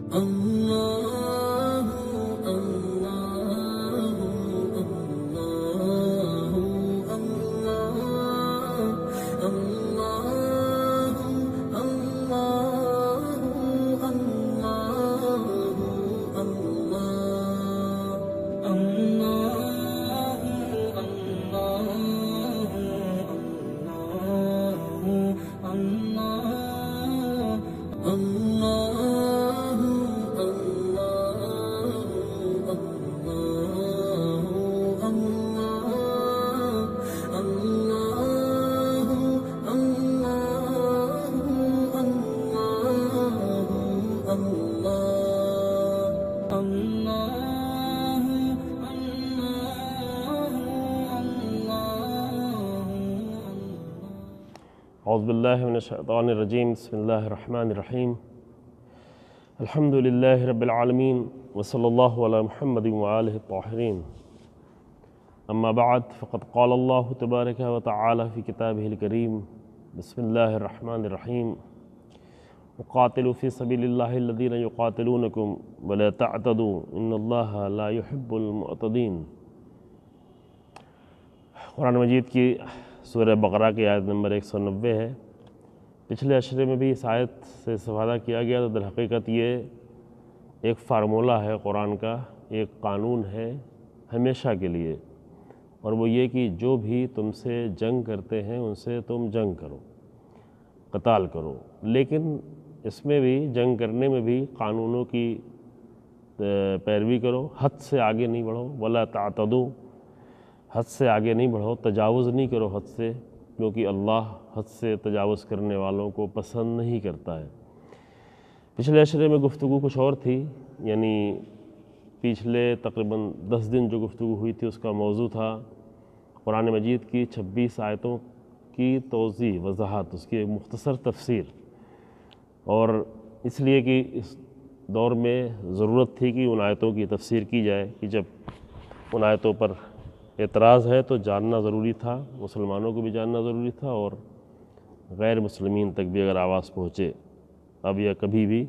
اللہ اللہ اللہ اللہ اعوذ باللہ من الشیطان الرجیم بسم اللہ الرحمن الرحیم الحمد للہ رب العالمین وصلی اللہ علی محمد وآلہ الطاہرین اما بعد فقد قال اللہ تبارک و تعالی فی کتابہ الکریم بسم اللہ الرحمن الرحیم وقاتلوا فی سبیل اللہ الذین یقاتلونکم ولا تعتدوا ان اللہ لا يحب المعتدین۔ قرآن مجید کی سورہ بقرہ کی آیت نمبر 190 ہے۔ پچھلے اشرے میں بھی اس آیت سے استفادہ کیا گیا، تو در حقیقت یہ ایک فارمولہ ہے قرآن کا، ایک قانون ہے ہمیشہ کے لیے، اور وہ یہ کہ جو بھی تم سے جنگ کرتے ہیں ان سے تم جنگ کرو، قتال کرو، لیکن اس میں بھی جنگ کرنے میں بھی قانونوں کی پیروی کرو، حد سے آگے نہیں بڑھو، ولا تعتدوا، حد سے آگے نہیں بڑھو، تجاوز نہیں کرو حد سے، کیونکہ اللہ حد سے تجاوز کرنے والوں کو پسند نہیں کرتا ہے۔ پچھلے اشرے میں گفتگو کچھ اور تھی، یعنی پچھلے تقریباً 10 دن جو گفتگو ہوئی تھی اس کا موضوع تھا قرآن مجید کی 26 آیتوں کی توضیح، وضاحت، اس کی ایک مختصر تفسیر، اور اس لیے کہ اس دور میں ضرورت تھی کہ ان آیتوں کی تفسیر کی جائے، کہ جب ان آیتوں پر اعتراض ہے تو جاننا ضروری تھا، مسلمانوں کو بھی جاننا ضروری تھا، اور غیر مسلمین تک بھی اگر آواز پہنچے اب یا کبھی بھی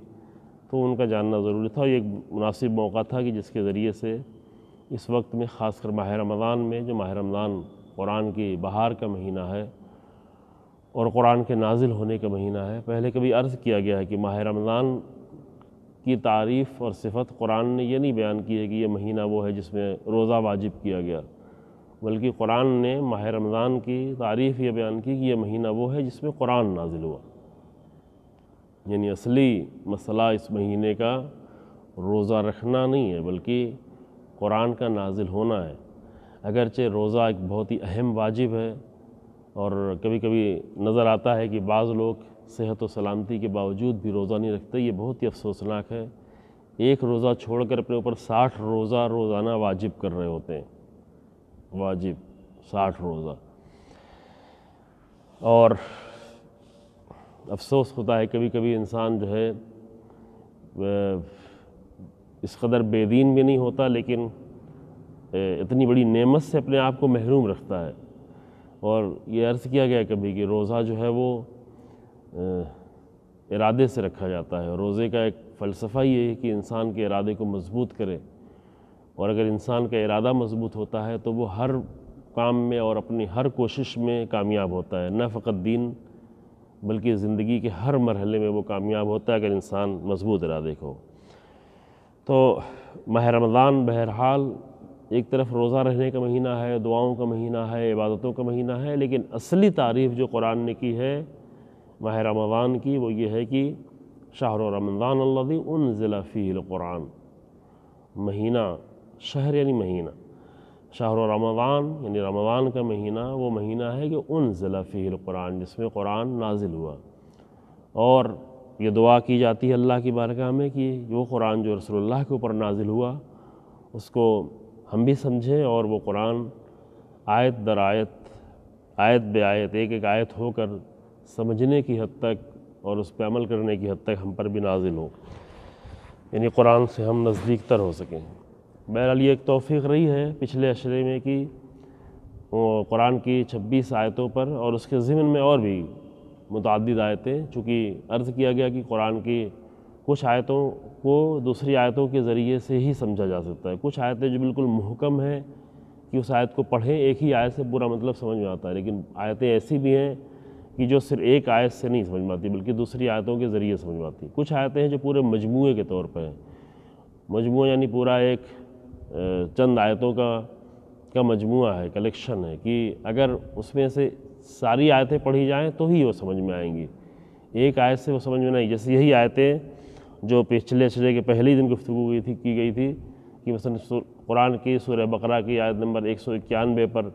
تو ان کا جاننا ضروری تھا۔ یہ ایک مناسب موقع تھا کہ جس کے ذریعے سے اس وقت میں، خاص کر ماہ رمضان میں، جو ماہ رمضان قرآن کی بہار کا مہینہ ہے اور قرآن کے نازل ہونے کا مہینہ ہے، پہلے کبھی عرض کیا گیا ہے کہ ماہ رمضان کی تعریف اور صفت قرآن نے یہ نہیں بیان کی ہے کہ یہ مہینہ وہ ہے جس میں روزہ واجب کیا گیا، بلکہ قرآن نے ماہ رمضان کی تعریف یہ بیان کی کہ یہ مہینہ وہ ہے جس میں قرآن نازل ہوا۔ یعنی اصلی مسئلہ اس مہینے کا روزہ رکھنا نہیں ہے، بلکہ قرآن کا نازل ہونا ہے۔ اگرچہ روزہ ایک بہت ہی اہم واجب ہے، اور کبھی کبھی نظر آتا ہے کہ بعض لوگ صحت و سلامتی کے باوجود بھی روزہ نہیں رکھتے، یہ بہت ہی افسوسناک ہے۔ ایک روزہ چھوڑ کر اپنے اوپر 60 روزہ روزانہ واجب کر رہے ہوتے ہیں، واجب 60 روزہ، اور افسوس ہوتا ہے کبھی کبھی انسان جو ہے اس قدر بے دین بھی نہیں ہوتا، لیکن اتنی بڑی نعمت سے اپنے آپ کو محروم رکھتا ہے۔ اور یہ عرض کیا گیا کبھی کہ روزہ جو ہے وہ ارادے سے رکھا جاتا ہے۔ روزے کا ایک فلسفہ یہ ہے کہ انسان کے ارادے کو مضبوط کرے، اور اگر انسان کا ارادہ مضبوط ہوتا ہے تو وہ ہر کام میں اور اپنی ہر کوشش میں کامیاب ہوتا ہے، نہ فقط دین بلکہ زندگی کے ہر مرحلے میں وہ کامیاب ہوتا ہے اگر انسان مضبوط ارادے کو۔ تو ماہ رمضان بہرحال ایک طرف روزہ رہنے کا مہینہ ہے، دعاؤں کا مہینہ ہے، عبادتوں کا مہینہ ہے، لیکن اصلی تعریف جو قرآن نے کی ہے ماہ رمضان کی وہ یہ ہے کہ شہر رمضان الذی انزل فیہ القرآن، مہینہ، شہر یعنی مہینہ، شہر رمضان یعنی رمضان کا مہینہ وہ مہینہ ہے کہ انزل فیہ القرآن، جس میں قرآن نازل ہوا۔ اور یہ دعا کی جاتی ہے اللہ کی بارگاہ میں کہ وہ قرآن جو رسول اللہ کے اوپر نازل ہوا اس کو ہم بھی سمجھیں، اور وہ قرآن آیت در آیت، آیت بے آیت، ایک ایک آیت ہو کر سمجھنے کی حد تک اور اس پہ عمل کرنے کی حد تک ہم پر بھی نازل ہو، یعنی قرآن سے ہم نزدیک تر ہو سکیں۔ بہرحال یہ ایک توفیق رہی ہے پچھلے اشرے میں کہ قرآن کی 26 آیتوں پر، اور اس کے ضمن میں اور بھی متعدد آیتیں، چونکہ عرض کیا گیا کہ قرآن کی کچھ آیتوں کو دوسری آیتوں کے ذریعے سے ہی سمجھا جا سکتا ہے، کچھ آیتیں جو بالکل محکم ہیں کہ اس آیت کو پڑھیں ایک ہی آیت سے پورا مطلب سمجھ میں آتا ہے، لیکن آیتیں ایسی بھی ہیں کہ جو صرف ایک آیت سے نہیں سمجھ میں آتی بلکہ دوسری آیتوں کے ذریعے سمجھ میں آتی. کچھ آیتیں ہیں جو پورے مجموعے کے طور پہ ہیں، مجموعہ یعنی پورا ایک چند آیتوں کا مجموعہ ہے، کلیکشن ہے، کہ اگر اس میں سے ساری آیتیں پڑھی جائیں تو ہی وہ سمجھ میں آئیں گی، ایک آیت سے وہ سمجھ میں نہیں. جیسے یہی آیتیں جو پچھلے اشرے کے پہلے دن گفتگو کی گئی تھی کہ مثلا قرآن کی سورہ بقرہ کی آیت نمبر 191 پر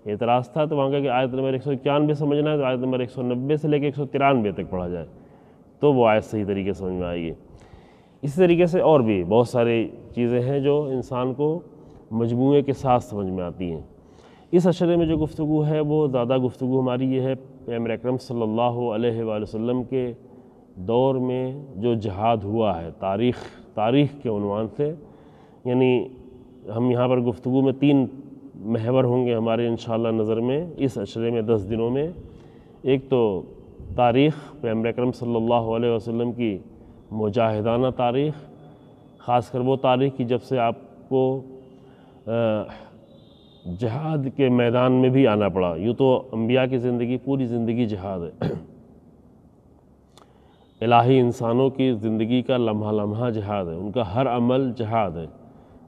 اعتراض تھا، تو وہاں کہ آیت نمبر 191 سمجھنا ہے تو آیت نمبر 190 سے لے کے 193 تک پڑھا جائے تو وہ آیت صحیح طریقے سے سمجھ میں آئے گی. اسی طریقے سے اور بھی بہت ساری چیزیں ہیں جو انسان کو مجموعے کے ساتھ سمجھ میں آتی ہیں. اس اشرے میں جو گفتگو ہے وہ زیادہ گفتگو ہماری یہ ہے پیغمبر اکرم صلی اللہ علیہ وآلہ وسلم کے دور میں جو جہاد ہوا ہے تاریخ کے عنوان سے. یعنی ہم یہاں پر گفتگو میں 3 محور ہوں گے ہمارے انشاءاللہ نظر میں اس اشرے میں 10 دنوں میں. ایک تو تاریخ پیغمبر اکرم صلی اللہ علیہ وسلم کی مجاہدانہ تاریخ، خاص کر وہ تاریخ کی جب سے آپ کو جہاد کے میدان میں بھی آنا پڑا. یوں تو انبیاء کی زندگی پوری زندگی جہاد ہے، الہی انسانوں کی زندگی کا لمحہ لمحہ جہاد ہے، ان کا ہر عمل جہاد ہے.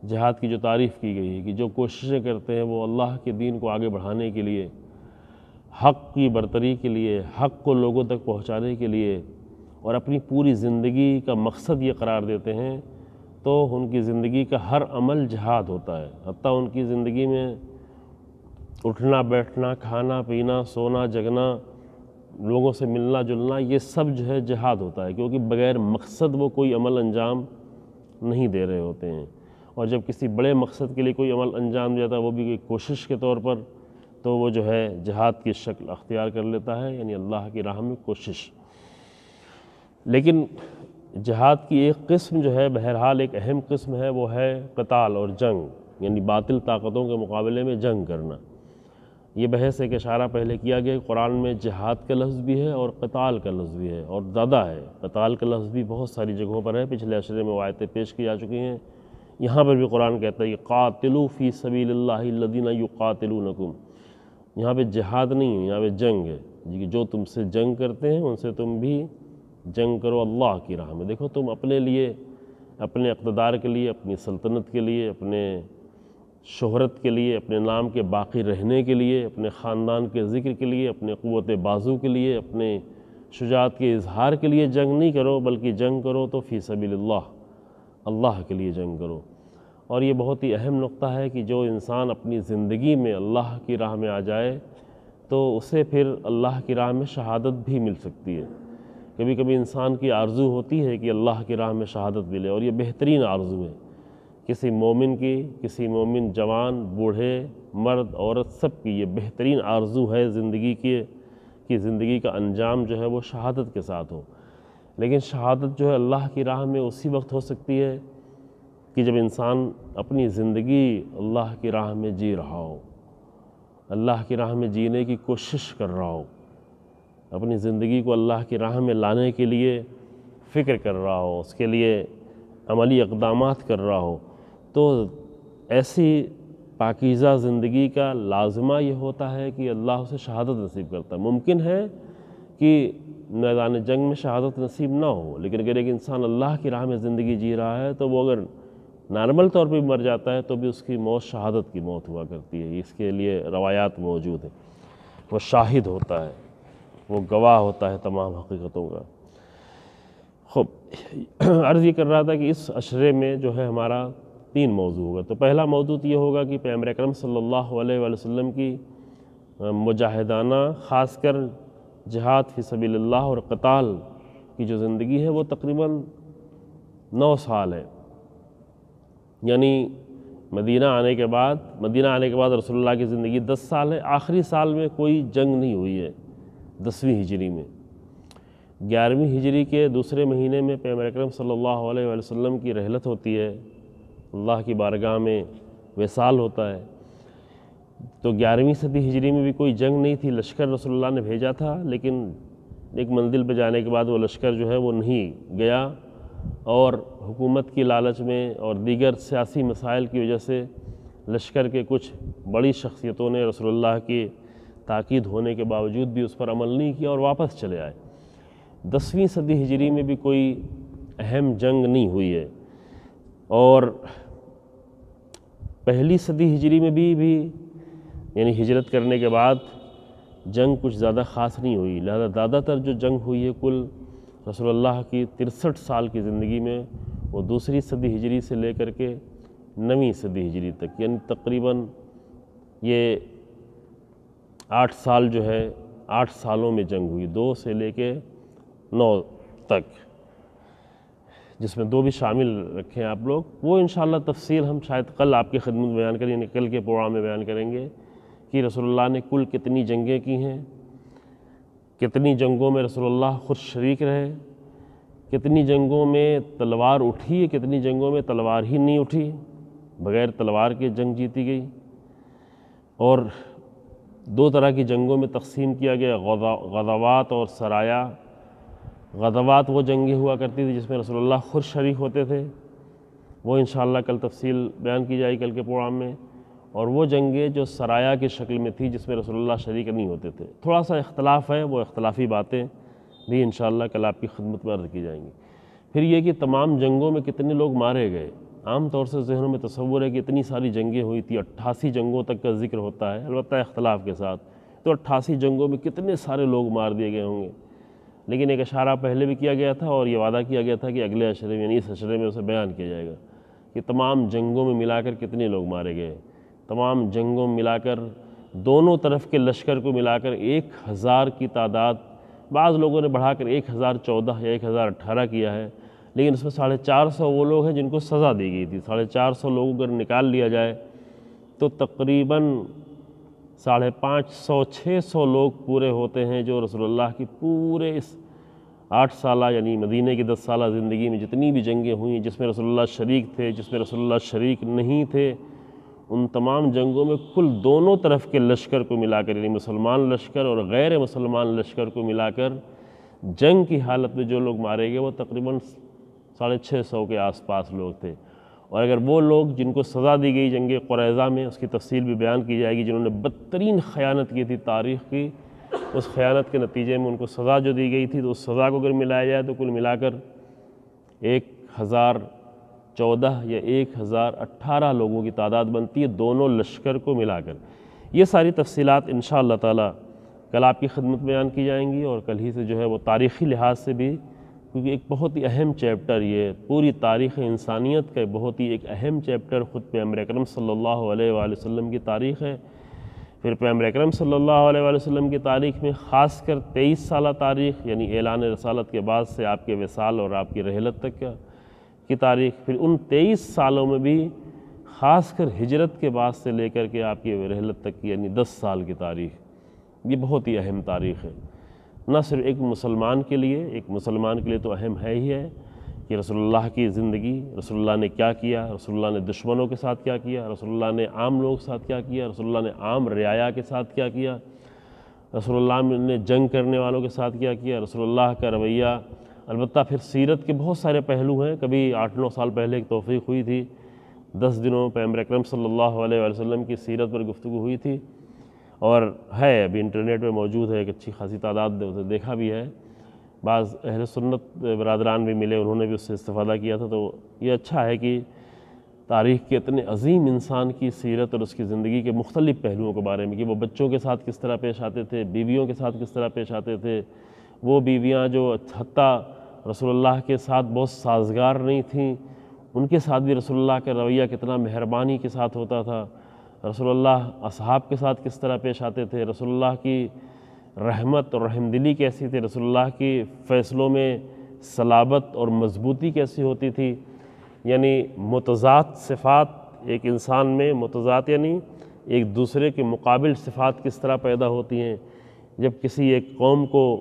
جہاد کی جو تعریف کی گئی ہے کہ جو کوششیں کرتے ہیں وہ اللہ کے دین کو آگے بڑھانے کے لیے، حق کی برتری کے لیے، حق کو لوگوں تک پہنچانے کے لیے، اور اپنی پوری زندگی کا مقصد یہ قرار دیتے ہیں، تو ان کی زندگی کا ہر عمل جہاد ہوتا ہے. حتیٰ ان کی زندگی میں اٹھنا بیٹھنا، کھانا پینا، سونا جگنا، لوگوں سے ملنا جلنا، یہ سب جو ہے جہاد ہوتا ہے، کیونکہ بغیر مقصد وہ کوئی عمل انجام نہیں دے رہے ہوتے ہیں. اور جب کسی بڑے مقصد کے لیے کوئی عمل انجام دیتا ہے وہ بھی ایک کوشش کے طور پر، تو وہ جو ہے جہاد کی شکل اختیار کر لیتا ہے، یعنی اللہ کی راہ میں کوشش. لیکن جہاد کی ایک قسم جو ہے بہرحال ایک اہم قسم ہے، وہ ہے قتال اور جنگ، یعنی باطل طاقتوں کے مقابلے میں جنگ کرنا. یہ بحث ایک اشارہ پہلے کیا گیا، قرآن میں جہاد کا لفظ بھی ہے اور قتال کا لفظ بھی ہے، اور زیادہ ہے. قتال کا لفظ بھی بہت ساری جگہوں پر ہے، پچھلے اشرے میں وہ آیتیں پیش کی جا چکی ہیں. یہاں پر بھی قرآن کہتا ہے کہ قاتلوا فی سبیل اللہ الذین یقاتلونکم. یہاں پہ جہاد نہیں ہے، یہاں پہ جنگ ہے، جو تم سے جنگ کرتے ہیں ان سے تم بھی جنگ کرو اللہ کی راہ میں. دیکھو تم اپنے لیے، اپنے اقتدار کے لیے، اپنی سلطنت کے لیے، اپنے شہرت کے لیے، اپنے نام کے باقی رہنے کے لیے، اپنے خاندان کے ذکر کے لیے، اپنے قوت بازو کے لیے، اپنے شجاعت کے اظہار کے لیے جنگ نہیں کرو، بلکہ جنگ کرو تو فی سبیل اللہ کے لیے جنگ کرو. اور یہ بہت ہی اہم نقطہ ہے کہ جو انسان اپنی زندگی میں اللہ کی راہ میں آ جائے تو اسے پھر اللہ کی راہ میں شہادت بھی مل سکتی ہے. کبھی کبھی انسان کی آرزو ہوتی ہے کہ اللہ کی راہ میں شہادت ملے، اور یہ بہترین آرزو ہے کسی مومن کی، کسی مومن جوان، بوڑھے، مرد، عورت، سب کی یہ بہترین آرزو ہے زندگی کی زندگی کا انجام جو ہے وہ شہادت کے ساتھ ہو. لیکن شہادت جو ہے اللہ کی راہ میں اسی وقت ہو سکتی ہے کہ جب انسان اپنی زندگی اللہ کی راہ میں جی رہا ہو، اللہ کی راہ میں جینے کی کوشش کر رہا ہو، اپنی زندگی کو اللہ کی راہ میں لانے کے لیے فکر کر رہا ہو، اس کے لیے عملی اقدامات کر رہا ہو. تو ایسی پاکیزہ زندگی کا لازمہ یہ ہوتا ہے کہ اللہ اسے شہادت نصیب کرتا ہے. ممکن ہے کہ میدان جنگ میں شہادت نصیب نہ ہو، لیکن اگر ایک انسان اللہ کی راہ میں زندگی جی رہا ہے تو وہ اگر نارمل طور پہ مر جاتا ہے تو بھی اس کی موت شہادت کی موت ہوا کرتی ہے. اس کے لیے روایات موجود ہیں. وہ شاہد ہوتا ہے، وہ گواہ ہوتا ہے تمام حقیقتوں کا. خب عرض یہ کر رہا تھا کہ اس اشرے میں جو ہے ہمارا 3 موضوع ہوگا. تو پہلا موضوع یہ ہوگا کہ پیغمبر اکرم صلی اللہ علیہ وآلہ وسلم کی مجاہدانہ، خاص کر جہاد فی سبیل اللہ اور قتال کی جو زندگی ہے وہ تقریباً 9 سال ہے. یعنی مدینہ آنے کے بعد رسول اللہ کی زندگی 10 سال ہے. آخری سال میں کوئی جنگ نہیں ہوئی ہے 10ویں ہجری میں. 11ویں ہجری کے دوسرے مہینے میں پیغمبر اکرم صلی اللہ علیہ وآلہ وسلم کی رحلت ہوتی ہے، اللہ کی بارگاہ میں وصال ہوتا ہے. تو 11ویں صدی ہجری میں بھی کوئی جنگ نہیں تھی. لشکر رسول اللہ نے بھیجا تھا، لیکن ایک منزل پہ جانے کے بعد وہ لشکر جو ہے وہ نہیں گیا، اور حکومت کی لالچ میں اور دیگر سیاسی مسائل کی وجہ سے لشکر کے کچھ بڑی شخصیتوں نے رسول اللہ کی تاکید ہونے کے باوجود بھی اس پر عمل نہیں کیا اور واپس چلے آئے۔ 10ویں صدی ہجری میں بھی کوئی اہم جنگ نہیں ہوئی ہے، اور پہلی صدی ہجری میں بھی یعنی ہجرت کرنے کے بعد جنگ کچھ زیادہ خاص نہیں ہوئی، لہذا زیادہ تر جو جنگ ہوئی ہے کل رسول اللہ کی 63 سال کی زندگی میں وہ 2ری صدی ہجری سے لے کر کے 9ویں صدی ہجری تک، یعنی تقریباً یہ 8 سال جو ہے 8 سالوں میں جنگ ہوئی، 2 سے لے کے 9 تک، جس میں 2 بھی شامل رکھیں آپ لوگ۔ وہ انشاءاللہ تفصیل ہم شاید کل آپ کی خدمت بیان کریں، یعنی کل کے پروگرام میں بیان کریں گے کہ رسول اللہ نے کل کتنی جنگیں کی ہیں، کتنی جنگوں میں رسول اللہ خود شریک رہے، کتنی جنگوں میں تلوار اٹھی ہے، کتنی جنگوں میں تلوار ہی نہیں اٹھی، بغیر تلوار کے جنگ جیتی گئی۔ اور 2 طرح کی جنگوں میں تقسیم کیا گیا، غزوات اور سرایا۔ غزوات وہ جنگیں ہوا کرتی تھی جس میں رسول اللہ خود شریک ہوتے تھے، وہ انشاءاللہ کل تفصیل بیان کی جائے کل کے پروگرام میں، اور وہ جنگیں جو سرایا کی شکل میں تھی جس میں رسول اللہ شریک نہیں ہوتے تھے۔ تھوڑا سا اختلاف ہے، وہ اختلافی باتیں بھی انشاءاللہ کل آپ کی خدمت میں عرض کی جائیں گی۔ پھر یہ کہ تمام جنگوں میں کتنے لوگ مارے گئے، عام طور سے ذہنوں میں تصور ہے کہ اتنی ساری جنگیں ہوئی تھی، 88 جنگوں تک کا ذکر ہوتا ہے، البتہ اختلاف کے ساتھ، تو 88 جنگوں میں کتنے سارے لوگ مار دیے گئے ہوں گے، لیکن ایک اشارہ پہلے بھی کیا گیا تھا اور یہ وعدہ کیا گیا تھا کہ اگلے اشرے میں یعنی اس اشرے میں اسے بیان کیا جائے گا کہ تمام جنگوں میں ملا کر کتنے لوگ مارے گئے۔ تمام جنگوں میں ملا کر دونوں طرف کے لشکر کو ملا کر 1000 کی تعداد، بعض لوگوں نے بڑھا کر 1014 یا 1018 کیا ہے، لیکن اس میں 450 وہ لوگ ہیں جن کو سزا دی گئی تھی۔ 450 لوگوں اگر نکال لیا جائے تو تقریباً 550 600 لوگ پورے ہوتے ہیں جو رسول اللہ کی پورے اس 8 سالہ یعنی مدینہ کی 10 سالہ زندگی میں جتنی بھی جنگیں ہوئیں جس میں رسول اللہ شریک تھے، جس میں رسول اللہ شریک نہیں تھے، ان تمام جنگوں میں کل دونوں طرف کے لشکر کو ملا کر، یعنی مسلمان لشکر اور غیر مسلمان لشکر کو ملا کر جنگ کی حالت میں جو لوگ مارے گئے وہ تقریباً 650 کے آس پاس لوگ تھے۔ اور اگر وہ لوگ جن کو سزا دی گئی جنگ قریظہ میں، اس کی تفصیل بھی بیان کی جائے گی، جنہوں نے بدترین خیانت کی تھی تاریخ کی، اس خیانت کے نتیجے میں ان کو سزا جو دی گئی تھی، تو اس سزا کو اگر ملایا جائے تو کل ملا کر 1014 یا 1018 لوگوں کی تعداد بنتی ہے دونوں لشکر کو ملا کر۔ یہ ساری تفصیلات انشاءاللہ تعالی کل آپ کی خدمت بیان کی جائیں گی، اور کل ہی سے جو ہے وہ تاریخی لحاظ سے بھی، کیونکہ ایک بہت ہی اہم چیپٹر، یہ پوری تاریخ انسانیت کا بہت ہی ایک اہم چیپٹر خود پیغمبر اکرم صلی اللہ علیہ وآلہ وسلم کی تاریخ ہے۔ پھر پیغمبر اکرم صلی اللہ علیہ وآلہ وسلم کی تاریخ میں خاص کر 23 سالہ تاریخ، یعنی اعلان رسالت کے بعد سے آپ کے وصال اور آپ کی رحلت تک کی تاریخ، پھر ان 23 سالوں میں بھی خاص کر ہجرت کے بعد سے لے کر کے آپ کی رحلت تک کی یعنی 10 سال کی تاریخ، یہ بہت ہی اہم تاریخ ہے، نہ صرف ایک مسلمان کے لیے تو اہم ہے ہی ہے کہ رسول اللہ کی زندگی، رسول اللہ نے کیا کیا، رسول اللہ نے دشمنوں کے ساتھ کیا کیا، رسول اللہ نے عام لوگوں کے ساتھ کیا کیا، رسول اللہ نے عام رعایا کے ساتھ کیا کیا، رسول اللہ نے جنگ کرنے والوں کے ساتھ کیا کیا، رسول اللہ کا رویہ۔ البتہ پھر سیرت کے بہت سارے پہلو ہیں، کبھی 8-9 سال پہلے ایک توفیق ہوئی تھی، 10 دنوں پیغمبر اکرم صلی اللہ علیہ وآلہ وسلم کی سیرت پر گفتگو ہوئی تھی، اور ہے ابھی انٹرنیٹ پہ موجود ہے، ایک اچھی خاصی تعداد اسے دیکھا بھی ہے، بعض اہل سنت برادران بھی ملے، انہوں نے بھی اس سے استفادہ کیا تھا۔ تو یہ اچھا ہے کہ تاریخ کے اتنے عظیم انسان کی سیرت اور اس کی زندگی کے مختلف پہلوؤں کے بارے میں، کہ وہ بچوں کے ساتھ کس طرح پیش آتے تھے، بیویوں کے ساتھ کس طرح پیش آتے تھے، وہ بیویاں جو حتیٰ رسول اللہ کے ساتھ بہت سازگار نہیں تھیں، ان کے ساتھ بھی رسول اللہ کا رویہ کتنا مہربانی کے ساتھ ہوتا تھا، رسول اللہ اصحاب کے ساتھ کس طرح پیش آتے تھے، رسول اللہ کی رحمت اور رحم دلی کیسی تھی، رسول اللہ کی فیصلوں میں صلابت اور مضبوطی کیسی ہوتی تھی۔ یعنی متضاد صفات ایک انسان میں، متضاد یعنی ایک دوسرے کے مقابل صفات کس طرح پیدا ہوتی ہیں جب کسی ایک قوم کو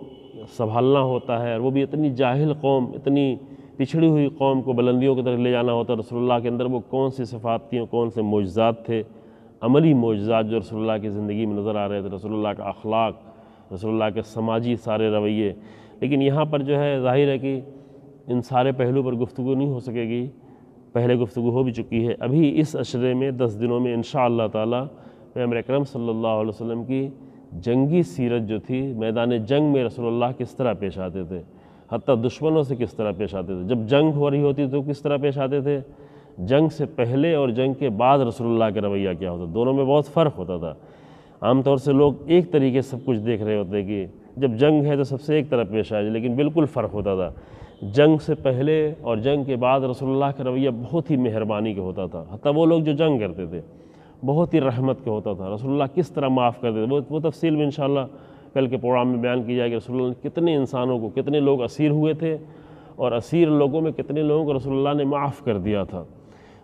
سنبھالنا ہوتا ہے، اور وہ بھی اتنی جاہل قوم، اتنی پچھڑی ہوئی قوم کو بلندیوں کی طرف لے جانا ہوتا ہے، رسول اللہ کے اندر وہ کون سی صفات تھیں، کون سے معجزات تھے، عملی معجزات جو رسول اللہ کی زندگی میں نظر آ رہے تھے، رسول اللہ کا اخلاق، رسول اللہ کے سماجی سارے رویے۔ لیکن یہاں پر جو ہے ظاہر ہے کہ ان سارے پہلو پر گفتگو نہیں ہو سکے گی، پہلے گفتگو ہو بھی چکی ہے۔ ابھی اس عشرے میں 10 دنوں میں انشاءاللہ تعالی پیغمبر اکرم صلی اللہ علیہ وسلم کی جنگی سیرت جو تھی، میدان جنگ میں رسول اللہ کس طرح پیش آتے تھے، حتیٰ دشمنوں سے کس طرح پیش آتے تھے، جب جنگ ہو رہی ہوتی تو کس طرح پیش آتے تھے، جنگ سے پہلے اور جنگ کے بعد رسول اللہ کا رویہ کیا ہوتا، دونوں میں بہت فرق ہوتا تھا۔ عام طور سے لوگ ایک طریقے سے سب کچھ دیکھ رہے ہوتے کہ جب جنگ ہے تو سب سے ایک طرح پیش آئے، لیکن بالکل فرق ہوتا تھا۔ جنگ سے پہلے اور جنگ کے بعد رسول اللہ کا رویہ بہت ہی مہربانی کا ہوتا تھا، حتیٰ وہ لوگ جو جنگ کرتے تھے بہت ہی رحمت کا ہوتا تھا، رسول اللہ کس طرح معاف کرتے تھے، وہ تفصیل میں انشاءاللہ کل کے پروگرام میں بیان کی جائے کہ رسول اللہ نے کتنے انسانوں کو، کتنے لوگ اسیر ہوئے تھے اور اسیر لوگوں میں کتنے لوگوں کو رسول اللہ نے معاف کر دیا تھا۔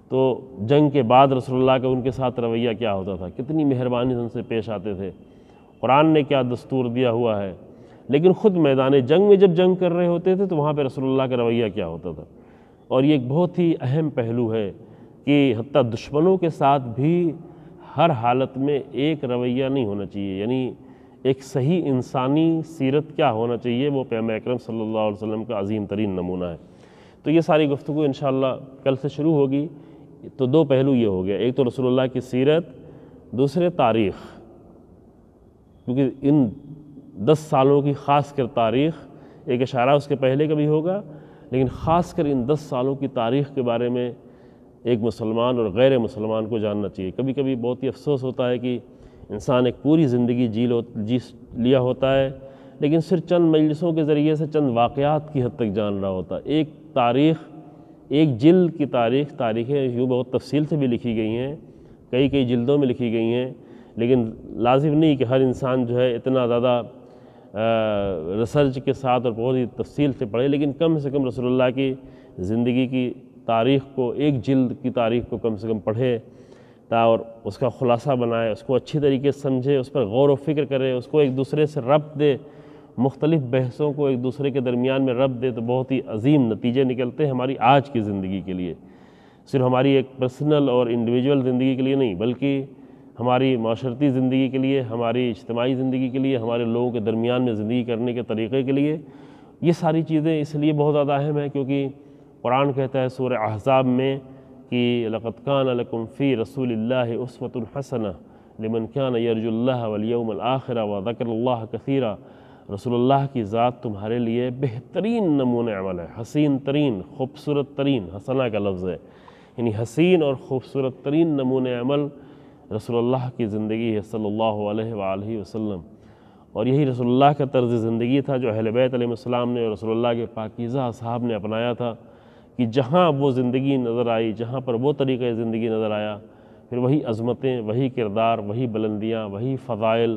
تو جنگ کے بعد رسول اللہ کا ان کے ساتھ رویہ کیا ہوتا تھا، کتنی مہربانی سے ان سے پیش آتے تھے، قرآن نے کیا دستور دیا ہوا ہے، لیکن خود میدان جنگ میں جب جنگ کر رہے ہوتے تھے تو وہاں پہ رسول اللہ کا رویہ کیا ہوتا تھا۔ اور یہ ایک بہت ہی اہم پہلو ہے کہ حتیٰ دشمنوں کے ساتھ بھی ہر حالت میں ایک رویہ نہیں ہونا چاہیے، یعنی ایک صحیح انسانی سیرت کیا ہونا چاہیے، وہ پیغمبر اکرم صلی اللہ علیہ وسلم کا عظیم ترین نمونہ ہے۔ تو یہ ساری گفتگو انشاءاللہ کل سے شروع ہوگی۔ تو دو پہلو یہ ہو گیا، ایک تو رسول اللہ کی سیرت، دوسرے تاریخ، کیونکہ ان 10 سالوں کی خاص کر تاریخ، ایک اشارہ اس کے پہلے کا بھی ہوگا، لیکن خاص کر ان 10 سالوں کی تاریخ کے بارے میں ایک مسلمان اور غیر مسلمان کو جاننا چاہیے۔ کبھی کبھی بہت ہی افسوس ہوتا ہے کہ انسان ایک پوری زندگی جی لیا ہوتا ہے، لیکن صرف چند مجلسوں کے ذریعے سے چند واقعات کی حد تک جان رہا ہوتا ہے۔ ایک تاریخ، ایک جلد کی تاریخیں یوں بہت تفصیل سے بھی لکھی گئی ہیں، کئی جلدوں میں لکھی گئی ہیں، لیکن لازم نہیں کہ ہر انسان جو ہے اتنا زیادہ ریسرچ کے ساتھ اور بہت ہی تفصیل سے پڑھے، لیکن کم سے کم رسول اللہ کی زندگی کی تاریخ کو، ایک جلد کی تاریخ کو کم سے کم پڑھے اور اس کا خلاصہ بنائے، اس کو اچھی طریقے سے سمجھے، اس پر غور و فکر کرے، اس کو ایک دوسرے سے ربط دے، مختلف بحثوں کو ایک دوسرے کے درمیان میں ربط دے، تو بہت ہی عظیم نتیجے نکلتے ہیں ہماری آج کی زندگی کے لیے، صرف ہماری ایک پرسنل اور انڈیویجول زندگی کے لیے نہیں، بلکہ ہماری معاشرتی زندگی کے لیے، ہماری اجتماعی زندگی کے لیے، ہمارے لوگوں کے درمیان میں زندگی کرنے کے طریقے کے لیے۔ یہ ساری چیزیں اس لیے بہت زیادہ اہم ہیں کیونکہ قرآن کہتا ہے سورہ احزاب میں کہ لَقَدْ كَانَ لَكُمْ فِي رَسُولِ اللَّهِ أُسْوَةٌ حَسَنَةٌ لِمَنْ كَانَ يَرْجُو اللَّهَ وَالْيَوْمَ الْآخِرَ وَذَكَرَ اللَّهَ كَثِيرًا۔ رسول اللہ کی ذات تمہارے لیے بہترین نمونہ عمل ہے، حسین ترین، خوبصورت ترین، حسنہ کا لفظ ہے، یعنی حسین اور خوبصورت ترین نمونہ عمل رسول اللہ کی زندگی ہے صلی اللہ علیہ وآلہ وسلم۔ اور یہی رسول اللہ کا طرز زندگی تھا جو اہل بیت علیہ السلام نے اور رسول اللہ کے پاکیزہ اصحاب نے اپنایا تھا، کہ جہاں وہ زندگی نظر آئی، جہاں پر وہ طریقہ زندگی نظر آیا، پھر وہی عظمتیں، وہی کردار، وہی بلندیاں، وہی فضائل،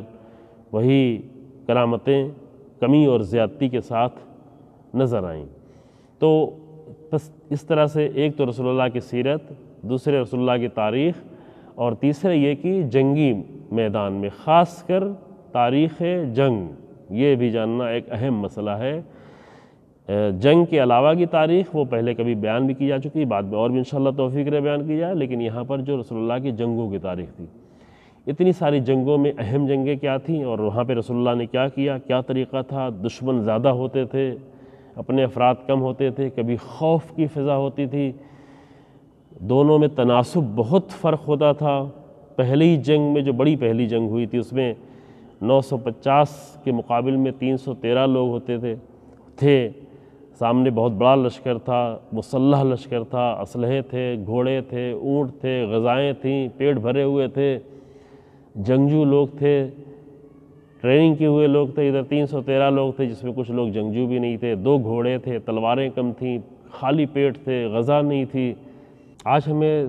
وہی کرامتیں کمی اور زیادتی کے ساتھ نظر آئیں۔ تو بس اس طرح سے ایک تو رسول اللہ کی سیرت، دوسرے رسول اللہ کی تاریخ، اور تیسرے یہ کہ جنگی میدان میں خاص کر تاریخ جنگ، یہ بھی جاننا ایک اہم مسئلہ ہے۔ جنگ کے علاوہ کی تاریخ وہ پہلے کبھی بیان بھی کی جا چکی، بعد میں اور بھی انشاءاللہ توفیق رہے بیان کی جائے، لیکن یہاں پر جو رسول اللہ کی جنگوں کی تاریخ تھی، اتنی ساری جنگوں میں اہم جنگیں کیا تھیں اور وہاں پہ رسول اللہ نے کیا کیا، کیا طریقہ تھا، دشمن زیادہ ہوتے تھے، اپنے افراد کم ہوتے تھے، کبھی خوف کی فضا ہوتی تھی، دونوں میں تناسب بہت فرق ہوتا تھا۔ پہلی جنگ میں جو بڑی پہلی جنگ ہوئی تھی اس میں 950 کے مقابل میں 313 لوگ ہوتے تھے، سامنے بہت بڑا لشکر تھا، مسلح لشکر تھا، اسلحے تھے، گھوڑے تھے، اونٹ تھے، غزائیں تھیں، پیٹ بھرے ہوئے تھے، جنگجو لوگ تھے، ٹریننگ کیے ہوئے لوگ تھے۔ ادھر 313 لوگ تھے جس میں کچھ لوگ جنگجو بھی نہیں تھے، 2 گھوڑے تھے، تلواریں کم تھیں، خالی پیٹ تھے، غزہ نہیں تھی۔ آج ہمیں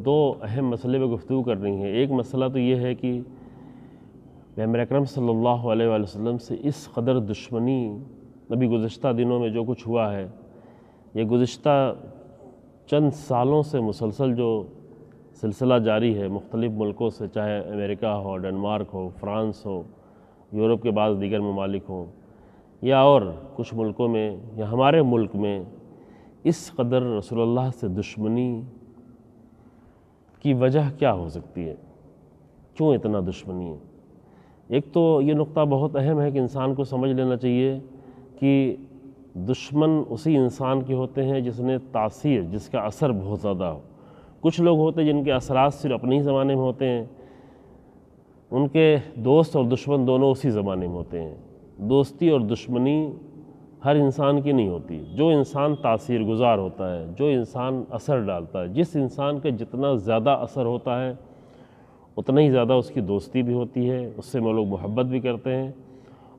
2 اہم مسئلے پہ گفتگو کرنی ہے۔ ایک مسئلہ تو یہ ہے کہ پیغمبر اکرم صلی اللہ علیہ وآلہ وسلم سے اس قدر دشمنی ابھی گزشتہ دنوں میں جو کچھ ہوا ہے، یہ گزشتہ چند سالوں سے مسلسل جو سلسلہ جاری ہے مختلف ملکوں سے، چاہے امریکہ ہو، ڈنمارک ہو، فرانس ہو، یورپ کے بعض دیگر ممالک ہوں، یا اور کچھ ملکوں میں، یا ہمارے ملک میں، اس قدر رسول اللہ سے دشمنی کی وجہ کیا ہو سکتی ہے؟ کیوں اتنا دشمنی ہے؟ ایک تو یہ نقطہ بہت اہم ہے کہ انسان کو سمجھ لینا چاہیے کہ دشمن اسی انسان کے ہوتے ہیں جس نے تاثیر، جس کا اثر بہت زیادہ ہو۔ کچھ لوگ ہوتے ہیں جن کے اثرات صرف اپنے ہی زمانے میں ہوتے ہیں، ان کے دوست اور دشمن دونوں اسی زمانے میں ہوتے ہیں۔ دوستی اور دشمنی ہر انسان کی نہیں ہوتی۔ جو انسان تاثیر گزار ہوتا ہے، جو انسان اثر ڈالتا ہے، جس انسان کا جتنا زیادہ اثر ہوتا ہے اتنا ہی زیادہ اس کی دوستی بھی ہوتی ہے، اس سے وہ لوگ محبت بھی کرتے ہیں،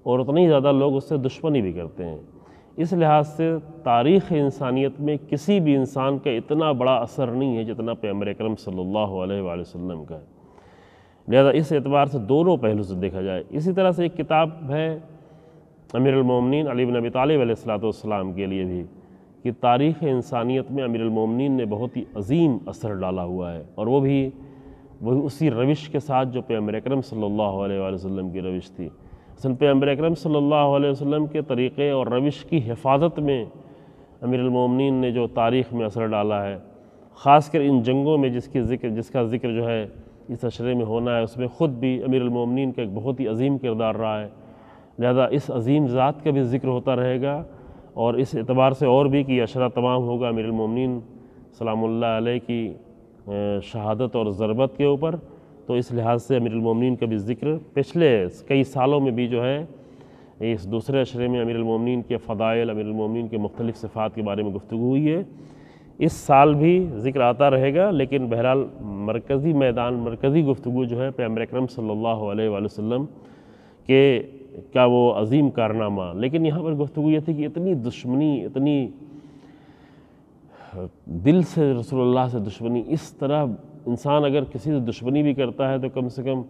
اور اتنا ہی زیادہ لوگ اس سے دشمنی بھی کرتے ہیں۔ اس لحاظ سے تاریخ انسانیت میں کسی بھی انسان کا اتنا بڑا اثر نہیں ہے جتنا پیغمبر اکرم صلی اللہ علیہ وآلہ وسلم کا ہے۔ لہذا اس اعتبار سے دونوں پہلو سے دیکھا جائے۔ اسی طرح سے ایک کتاب ہے امیر المومنین علی بن ابی طالب علیہ السلام کے لیے بھی، کہ تاریخ انسانیت میں امیر المومنین نے بہت ہی عظیم اثر ڈالا ہوا ہے، اور وہ بھی وہی اسی روش کے ساتھ جو پیغمبر اکرم صلی اللہ علیہ وآلہ وسلم کی روش تھی۔ اصل پیغمبر اکرم صلی اللہ علیہ وسلم کے طریقے اور روش کی حفاظت میں امیر المومنین نے جو تاریخ میں اثر ڈالا ہے، خاص کر ان جنگوں میں جس کا ذکر جو ہے اس عشرے میں ہونا ہے، اس میں خود بھی امیر المومنین کا ایک بہت ہی عظیم کردار رہا ہے۔ لہذا اس عظیم ذات کا بھی ذکر ہوتا رہے گا، اور اس اعتبار سے اور بھی کہ یہ عشرہ تمام ہوگا امیر المومنین سلام اللہ علیہ کی شہادت اور ضربت کے اوپر، تو اس لحاظ سے امیر المومنین کا بھی ذکر پچھلے کئی سالوں میں بھی جو ہے اس دوسرے عشرے میں امیر المومنین کے فضائل، امیر المومنین کے مختلف صفات کے بارے میں گفتگو ہوئی ہے۔ اس سال بھی ذکر آتا رہے گا، لیکن بہرحال مرکزی گفتگو جو ہے پیغمبر اکرم صلی اللہ علیہ وآلہ وسلم کا وہ عظیم کارنامہ۔ لیکن یہاں پر گفتگو یہ تھی کہ اتنی دشمنی، اتنی دل سے رسول اللہ سے دشمنی، اس طرح انسان اگر کسی سے دشمنی بھی کرتا ہے تو کم سے کم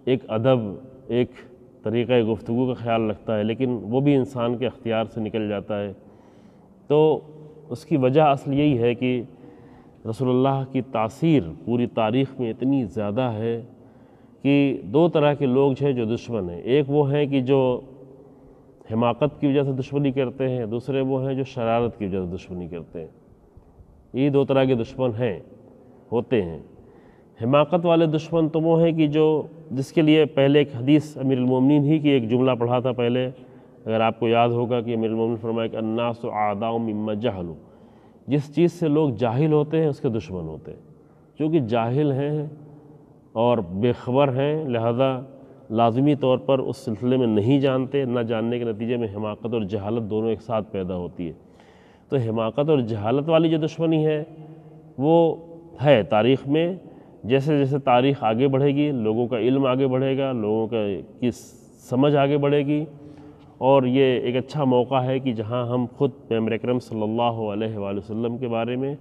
ایک ادب، ایک طریقہ گفتگو کا خیال رکھتا ہے، لیکن وہ بھی انسان کے اختیار سے نکل جاتا ہے۔ تو اس کی وجہ اصل یہی ہے کہ رسول اللہ کی تاثیر پوری تاریخ میں اتنی زیادہ ہے کہ دو طرح کے لوگ ہیں جو دشمن ہیں۔ ایک وہ ہیں کہ جو حماقت کی وجہ سے دشمنی کرتے ہیں، دوسرے وہ ہیں جو شرارت کی وجہ سے دشمنی کرتے ہیں۔ یہ دو طرح کے دشمن ہوتے ہیں۔ حماقت والے دشمن تو وہ ہیں کہ جس کے لیے پہلے ایک حدیث امیر المومنین ہی کی ایک جملہ پڑھا تھا پہلے، اگر آپ کو یاد ہوگا کہ امیر المومنین فرمایا کہ الناس اعداء مما جہلوا، جس چیز سے لوگ جاہل ہوتے ہیں اس کے دشمن ہوتے ہیں۔ چونکہ جاہل ہیں اور بے خبر ہیں، لہذا لازمی طور پر اس سلسلے میں نہیں جانتے، نہ جاننے کے نتیجے میں حماقت اور جہالت دونوں ایک ساتھ پیدا ہوتی ہے۔ تو حماقت اور جہالت والی جو دشمنی ہے وہ ہے تاریخ میں، جیسے جیسے تاریخ آگے بڑھے گی، لوگوں کا علم آگے بڑھے گا، لوگوں کی سمجھ آگے بڑھے گی، اور یہ ایک اچھا موقع ہے کہ جہاں ہم خود پیغمبر اکرم صلی اللہ علیہ وآلہ وسلم کے بارے میں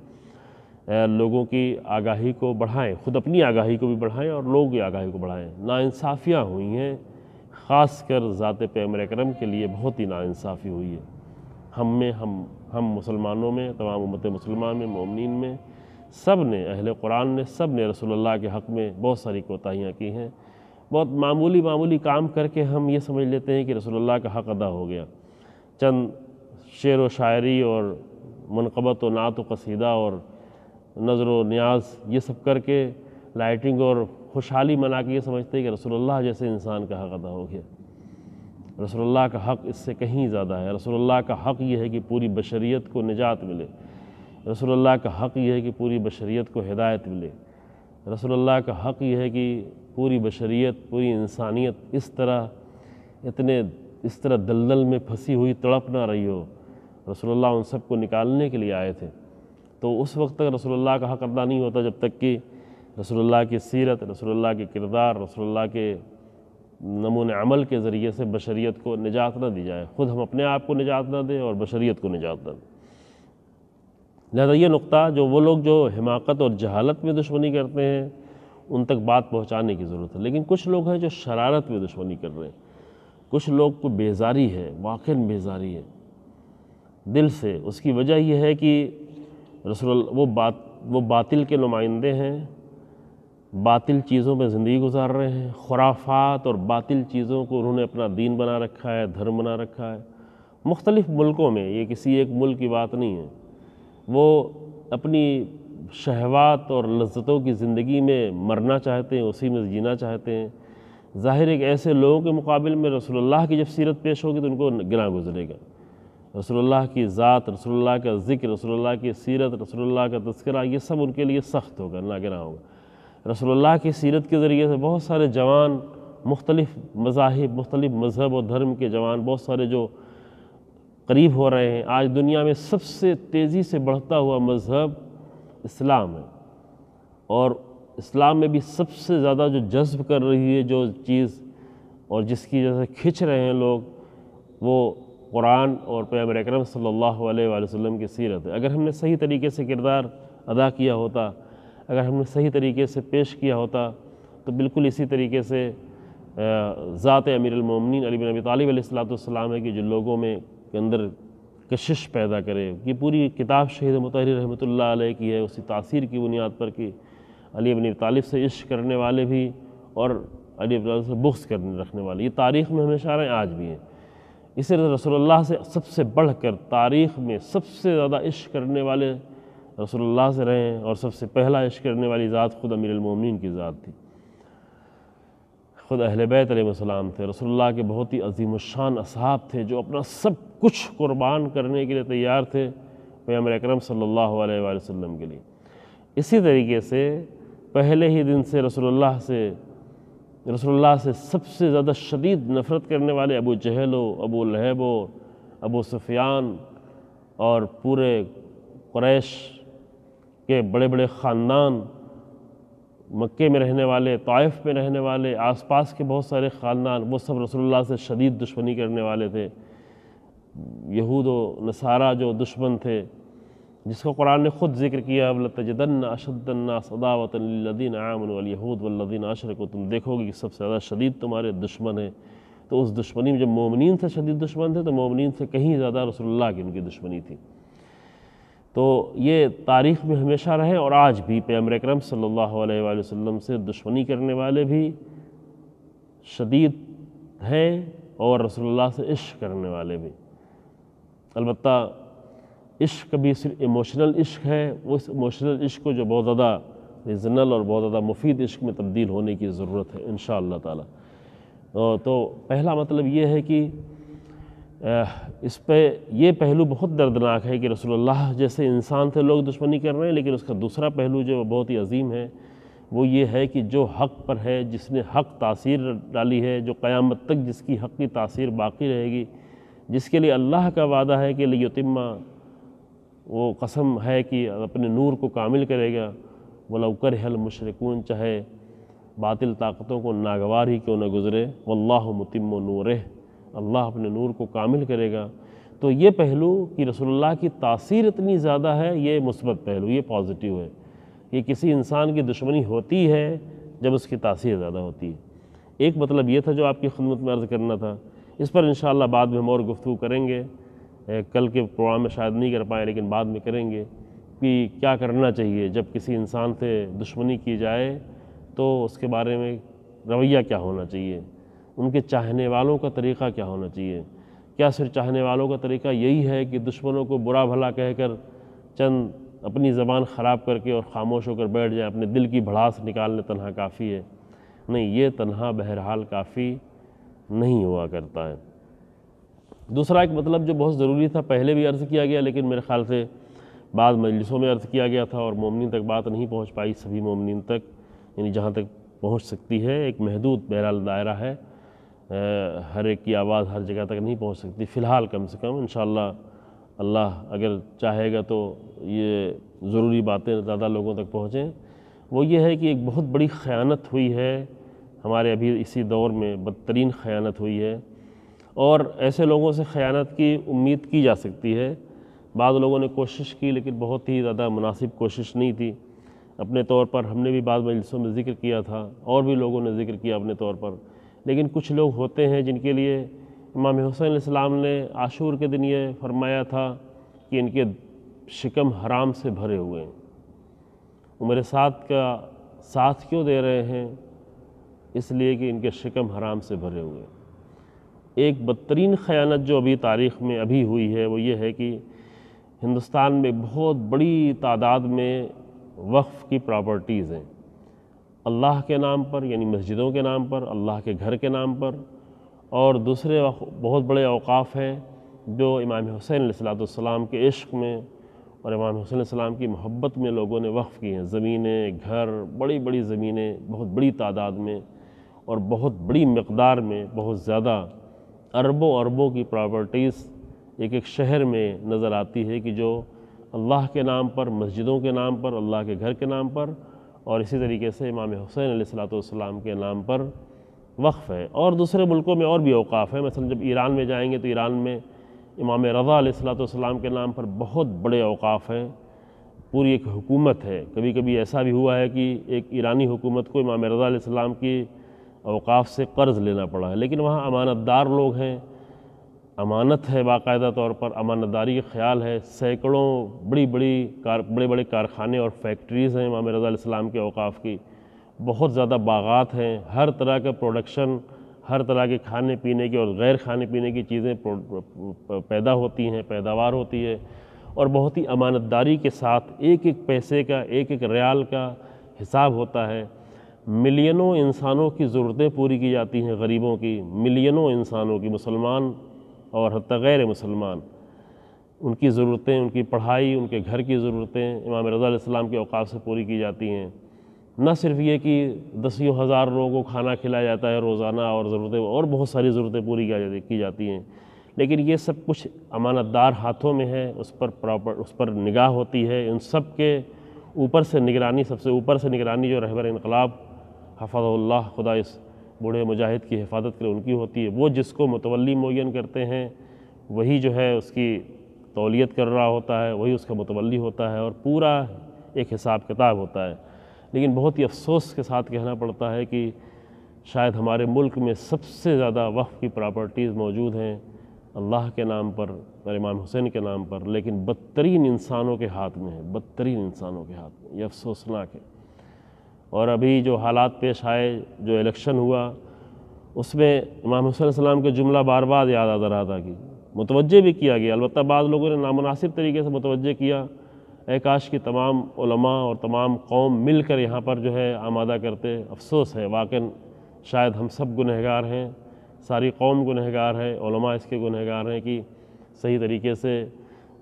لوگوں کی آگاہی کو بڑھائیں، خود اپنی آگاہی کو بھی بڑھائیں اور لوگوں کی آگاہی کو بڑھائیں۔ ناانصافیاں ہوئی ہیں، خاص کر ذات پیغمبر اکرم کے لیے بہت ہی ناانصافی ہوئی ہے۔ ہم مسلمانوں میں، تمام امت مسلمان میں، مومنین میں، سب نے، اہل قرآن نے، سب نے رسول اللہ کے حق میں بہت ساری کوتاہیاں کی ہیں۔ بہت معمولی کام کر کے ہم یہ سمجھ لیتے ہیں کہ رسول اللہ کا حق ادا ہو گیا۔ چند شعر و شاعری اور منقبت و نعت و قصیدہ اور نظر و نیاز یہ سب کر کے لائٹنگ اور خوشحالی منا کے یہ سمجھتے ہیں کہ رسول اللہ جیسے انسان کا حق ادا ہو گیا۔ رسول اللہ کا حق اس سے کہیں زیادہ ہے۔ رسول اللہ کا حق یہ ہے کہ پوری بشریت کو نجات ملے۔ رسول اللہ کا حق یہ ہے کہ پوری بشریت کو ہدایت ملے۔ رسول اللہ کا حق یہ ہے کہ پوری بشریت، پوری انسانیت اس طرح دلدل میں پھنسی ہوئی تڑپ نہ رہی ہو۔ رسول اللہ ان سب کو نکالنے کے لیے آئے تھے۔ تو اس وقت تک رسول اللہ کا حق ادا نہیں ہوتا جب تک کہ رسول اللہ کی سیرت، رسول اللہ کے کردار، رسول اللہ کے نمون عمل کے ذریعے سے بشریت کو نجات نہ دی جائے۔ خود ہم اپنے آپ کو نجات نہ دیں اور بشریت کو نجات نہ دیں۔ لہذا یہ نقطہ وہ لوگ جو حماقت اور جہالت میں دشمنی کرتے ہیں ان تک بات پہنچانے کی ضرورت ہے۔ لیکن کچھ لوگ ہیں جو شرارت میں دشمنی کر رہے ہیں، کچھ لوگ کو بیزاری ہے، واقعاً بیزاری ہے دل سے۔ اس کی وجہ یہ ہے کہ وہ باطل کے نمائندے ہیں، باطل چیزوں میں زندگی گزار رہے ہیں، خرافات اور باطل چیزوں کو انہوں نے اپنا دین بنا رکھا ہے، دھرم بنا رکھا ہے۔ مختلف ملکوں میں، یہ کسی ایک ملک کی بات نہیں ہے، وہ اپنی شہوات اور لذتوں کی زندگی میں مرنا چاہتے ہیں، اسی میں جینا چاہتے ہیں۔ ظاہر ایک ایسے لوگوں کے مقابل میں رسول اللہ کی جب سیرت پیش ہوگی تو ان کو گراں گزرے گا۔ رسول اللہ کی ذات، رسول اللہ کا ذکر، رسول اللہ کی سیرت، رسول اللہ کا تذکرہ، یہ سب ان کے لیے سخت ہوگا، ناگراں ہوگا۔ رسول اللہ کی سیرت کے ذریعے سے بہت سارے جوان، مختلف مذاہب، مختلف مذہب اور دھرم کے جوان بہت سارے جو قریب ہو رہے ہیں۔ آج دنیا میں سب سے تیزی سے بڑھتا ہوا مذہب اسلام ہے، اور اسلام میں بھی سب سے زیادہ جو جذب کر رہی ہے جو چیز اور جس کی وجہ سے کھنچ رہے ہیں لوگ، وہ قرآن اور پیغمبر اکرم صلی اللہ علیہ وآلہ وسلم کی سیرت ہے۔ اگر ہم نے صحیح طریقے سے کردار ادا کیا ہوتا، اگر ہم نے صحیح طریقے سے پیش کیا ہوتا، تو بالکل اسی طریقے سے ذات امیر المومنین علی بن ابی طالب علیہ السلام ہے کہ جو لوگوں میں کے اندر کشش پیدا کرے۔ یہ پوری کتاب شہید مطہری رحمۃ اللہ علیہ کی ہے، اسی تاثیر کی بنیاد پر کہ علی بن ابی طالب سے عشق کرنے والے بھی اور علی بن ابی طالب سے بغض کرنے رکھنے والے، یہ تاریخ میں ہمیشہ رہے، آج بھی ہیں۔ اسی طرح رسول اللہ سے سب سے بڑھ کر تاریخ میں سب سے زیادہ عشق کرنے والے رسول اللہ سے رہے ہیں، اور سب سے پہلا عشق کرنے والی ذات خود امیر المومنین کی ذات تھی، خود اہل بیت علیہ السلام تھے۔ رسول اللہ کے بہت ہی عظیم الشان اصحاب تھے جو اپنا سب کچھ قربان کرنے کے لیے تیار تھے پیغمبر اکرم صلی اللہ علیہ وآلہ وسلم کے لیے۔ اسی طریقے سے پہلے ہی دن سے رسول اللہ سے سب سے زیادہ شدید نفرت کرنے والے ابو جہل و ابو لہب و ابو سفیان اور پورے قریش کے بڑے بڑے خاندان، مکے میں رہنے والے، طائف میں رہنے والے، آس پاس کے بہت سارے خاندان، وہ سب رسول اللہ سے شدید دشمنی کرنے والے تھے۔ یہود و نصارہ جو دشمن تھے، جس کو قرآن نے خود ذکر کیا، وَلَتَجِدَنَّ أَشَدَّ النَّاسِ عَدَاوَةً لِلَّذِينَ آمَنُوا وَالْيَهُودُ وَالَّذِينَ أَشْرَكُوا، تم دیکھو گے کہ سب سے زیادہ شدید تمہارے دشمن ہیں۔ تو اس دشمنی میں جب مومنین سے شدید دشمن تھے تو مومنین سے کہیں زیادہ رسول اللہ کی ان کی دشمنی تھی۔ تو یہ تاریخ میں ہمیشہ رہے، اور آج بھی پیغمبر اکرم صلی اللہ علیہ وآلہ وسلم سے دشمنی کرنے والے بھی شدید ہیں، اور رسول اللہ سے عشق کرنے والے بھی۔ البتہ عشق کبھی صرف ایموشنل عشق ہے، وہ اس ایموشنل عشق کو جو بہت زیادہ ریزنل اور بہت زیادہ مفید عشق میں تبدیل ہونے کی ضرورت ہے انشاءاللہ تعالی۔ تو پہلا مطلب یہ ہے کہ اس پہ یہ پہلو بہت دردناک ہے کہ رسول اللہ جیسے انسان سے لوگ دشمنی کر رہے ہیں، لیکن اس کا دوسرا پہلو جو بہت ہی عظیم ہے وہ یہ ہے کہ جو حق پر ہے، جس نے حق تاثیر ڈالی ہے، جو قیامت تک جس کی حق کی تاثیر باقی رہے گی، جس کے لیے اللہ کا وعدہ ہے کہ لیتم، وہ قسم ہے کہ اپنے نور کو کامل کرے گا، وَلَوْ كَرِهَ الْمُشْرِكُونَ، چاہے باطل طاقتوں کو ناگوار ہی کیوں نہ گزرے، وَاللَّهُ مُتِمُّ نُورِهِ، اللہ اپنے نور کو کامل کرے گا۔ تو یہ پہلو کہ رسول اللہ کی تاثیر اتنی زیادہ ہے، یہ مثبت پہلو، یہ پازیٹیو ہے کہ کسی انسان کی دشمنی ہوتی ہے جب اس کی تاثیر زیادہ ہوتی ہے۔ ایک مطلب یہ تھا جو آپ کی خدمت میں عرض کرنا تھا، اس پر انشاءاللہ بعد میں ہم اور گفتگو کریں گے، کل کے پروگرام میں شاید نہیں کر پائیں لیکن بعد میں کریں گے کہ کیا کرنا چاہیے جب کسی انسان سے دشمنی کی جائے، تو اس کے بارے میں رویہ کیا ہونا چاہیے، ان کے چاہنے والوں کا طریقہ کیا ہونا چاہیے۔ کیا صرف چاہنے والوں کا طریقہ یہی ہے کہ دشمنوں کو برا بھلا کہہ کر چند اپنی زبان خراب کر کے اور خاموش ہو کر بیٹھ جائیں، اپنے دل کی بھڑاس نکالنے تنہا کافی ہے؟ نہیں، یہ تنہا بہرحال کافی نہیں ہوا کرتا ہے۔ دوسرا ایک مطلب جو بہت ضروری تھا، پہلے بھی عرض کیا گیا لیکن میرے خیال سے بعض مجلسوں میں عرض کیا گیا تھا اور مومنین تک بات نہیں پہنچ پائی، سبھی مومنین تک، یعنی جہاں تک پہنچ سکتی ہے، ایک محدود بہرحال دائرہ ہے، ہر ایک کی آواز ہر جگہ تک نہیں پہنچ سکتی فی الحال، کم سے کم انشاءاللہ اللہ اگر چاہے گا تو یہ ضروری باتیں زیادہ لوگوں تک پہنچیں۔ وہ یہ ہے کہ ایک بہت بڑی خیانت ہوئی ہے ہمارے ابھی اسی دور میں، بدترین خیانت ہوئی ہے، اور ایسے لوگوں سے خیانت کی امید کی جا سکتی ہے۔ بعض لوگوں نے کوشش کی لیکن بہت ہی زیادہ مناسب کوشش نہیں تھی۔ اپنے طور پر ہم نے بھی بعض مجلسوں میں ذکر کیا تھا، اور بھی لوگوں نے ذکر کیا اپنے طور پر، لیکن کچھ لوگ ہوتے ہیں جن کے لیے امام حسین علیہ السلام نے عاشور کے دن یہ فرمایا تھا کہ ان کے شکم حرام سے بھرے ہوئے ہیں، وہ میرے ساتھ کا ساتھ کیوں دے رہے ہیں؟ اس لیے کہ ان کے شکم حرام سے بھرے ہوئے ہیں۔ ایک بدترین خیانت جو ابھی تاریخ میں ابھی ہوئی ہے وہ یہ ہے کہ ہندوستان میں بہت بڑی تعداد میں وقف کی پراپرٹیز ہیں، اللہ کے نام پر، یعنی مسجدوں کے نام پر، اللہ کے گھر کے نام پر، اور دوسرے بہت بڑے اوقاف ہیں جو امام حسین علیہ السلام کے عشق میں اور امام حسین علیہ السلام کی محبت میں لوگوں نے وقف کی ہیں، زمینیں، گھر، بڑی بڑی زمینیں بہت بڑی تعداد میں اور بہت بڑی مقدار میں، بہت زیادہ اربوں اربوں کی پراپرٹیز ایک ایک شہر میں نظر آتی ہے کہ جو اللہ کے نام پر، مسجدوں کے نام پر، اللہ کے گھر کے نام پر اور اسی طریقے سے امام حسین علیہ السلام کے نام پر وقف ہے۔ اور دوسرے ملکوں میں اور بھی اوقاف ہیں، مثلا جب ایران میں جائیں گے تو ایران میں امام رضا علیہ السلام کے نام پر بہت بڑے اوقاف ہیں، پوری ایک حکومت ہے۔ کبھی کبھی ایسا بھی ہوا ہے کہ ایک ایرانی حکومت کو امام رضا علیہ السلام کی اوقاف سے قرض لینا پڑا ہے، لیکن وہاں امانت دار لوگ ہیں، امانت ہے، باقاعدہ طور پر امانت داری کا خیال ہے، سینکڑوں بڑے بڑے کارخانے اور فیکٹریز ہیں امام رضا علیہ السلام کے اوقاف کی، بہت زیادہ باغات ہیں، ہر طرح کا پروڈکشن، ہر طرح کے کھانے پینے کی اور غیر کھانے پینے کی چیزیں پیدا ہوتی ہیں، پیداوار ہوتی ہے، اور بہت ہی امانت داری کے ساتھ ایک ایک پیسے کا، ایک ایک ریال کا حساب ہوتا ہے۔ ملینوں انسانوں کی ضرورتیں پوری کی جاتی ہیں، غریبوں کی، ملینوں انسانوں کی، مسلمان اور حتی غیر مسلمان، ان کی ضرورتیں، ان کی پڑھائی، ان کے گھر کی ضرورتیں امام رضا علیہ السلام کے اوقاف سے پوری کی جاتی ہیں۔ نہ صرف یہ کہ دسیوں ہزار لوگوں کو کھانا کھلایا جاتا ہے روزانہ، اور ضرورتیں اور بہت ساری ضرورتیں پوری کی جاتی ہیں، لیکن یہ سب کچھ امانت دار ہاتھوں میں ہے، اس پر نگاہ ہوتی ہے، ان سب کے اوپر سے نگرانی، سب سے اوپر سے نگرانی جو رہبر انقلاب حفظہ اللہ، خدا اس بوڑھے مجاہد کی حفاظت کرے، ان کی ہوتی ہے۔ وہ جس کو متولی معین کرتے ہیں وہی جو ہے اس کی تولیت کر رہا ہوتا ہے، وہی اس کا متولی ہوتا ہے، اور پورا ایک حساب کتاب ہوتا ہے۔ لیکن بہت ہی افسوس کے ساتھ کہنا پڑتا ہے کہ شاید ہمارے ملک میں سب سے زیادہ وقف کی پراپرٹیز موجود ہیں اللہ کے نام پر اور امام حسین کے نام پر، لیکن بدترین انسانوں کے ہاتھ میں ہے، بدترین انسانوں کے ہاتھ میں، یہ افسوسناک ہے۔ اور ابھی جو حالات پیش آئے، جو الیکشن ہوا، اس میں امام حسین علیہ السلام کے جملہ بار بار یاد آ رہا تھا کہ متوجہ بھی کیا گیا، البتہ بعض لوگوں نے نامناسب طریقے سے متوجہ کیا، اے کاش کی تمام علماء اور تمام قوم مل کر یہاں پر جو ہے آمادہ کرتے۔ افسوس ہے، واقعاً شاید ہم سب گنہگار ہیں، ساری قوم گنہگار ہے، علماء اس کے گنہگار ہیں کہ صحیح طریقے سے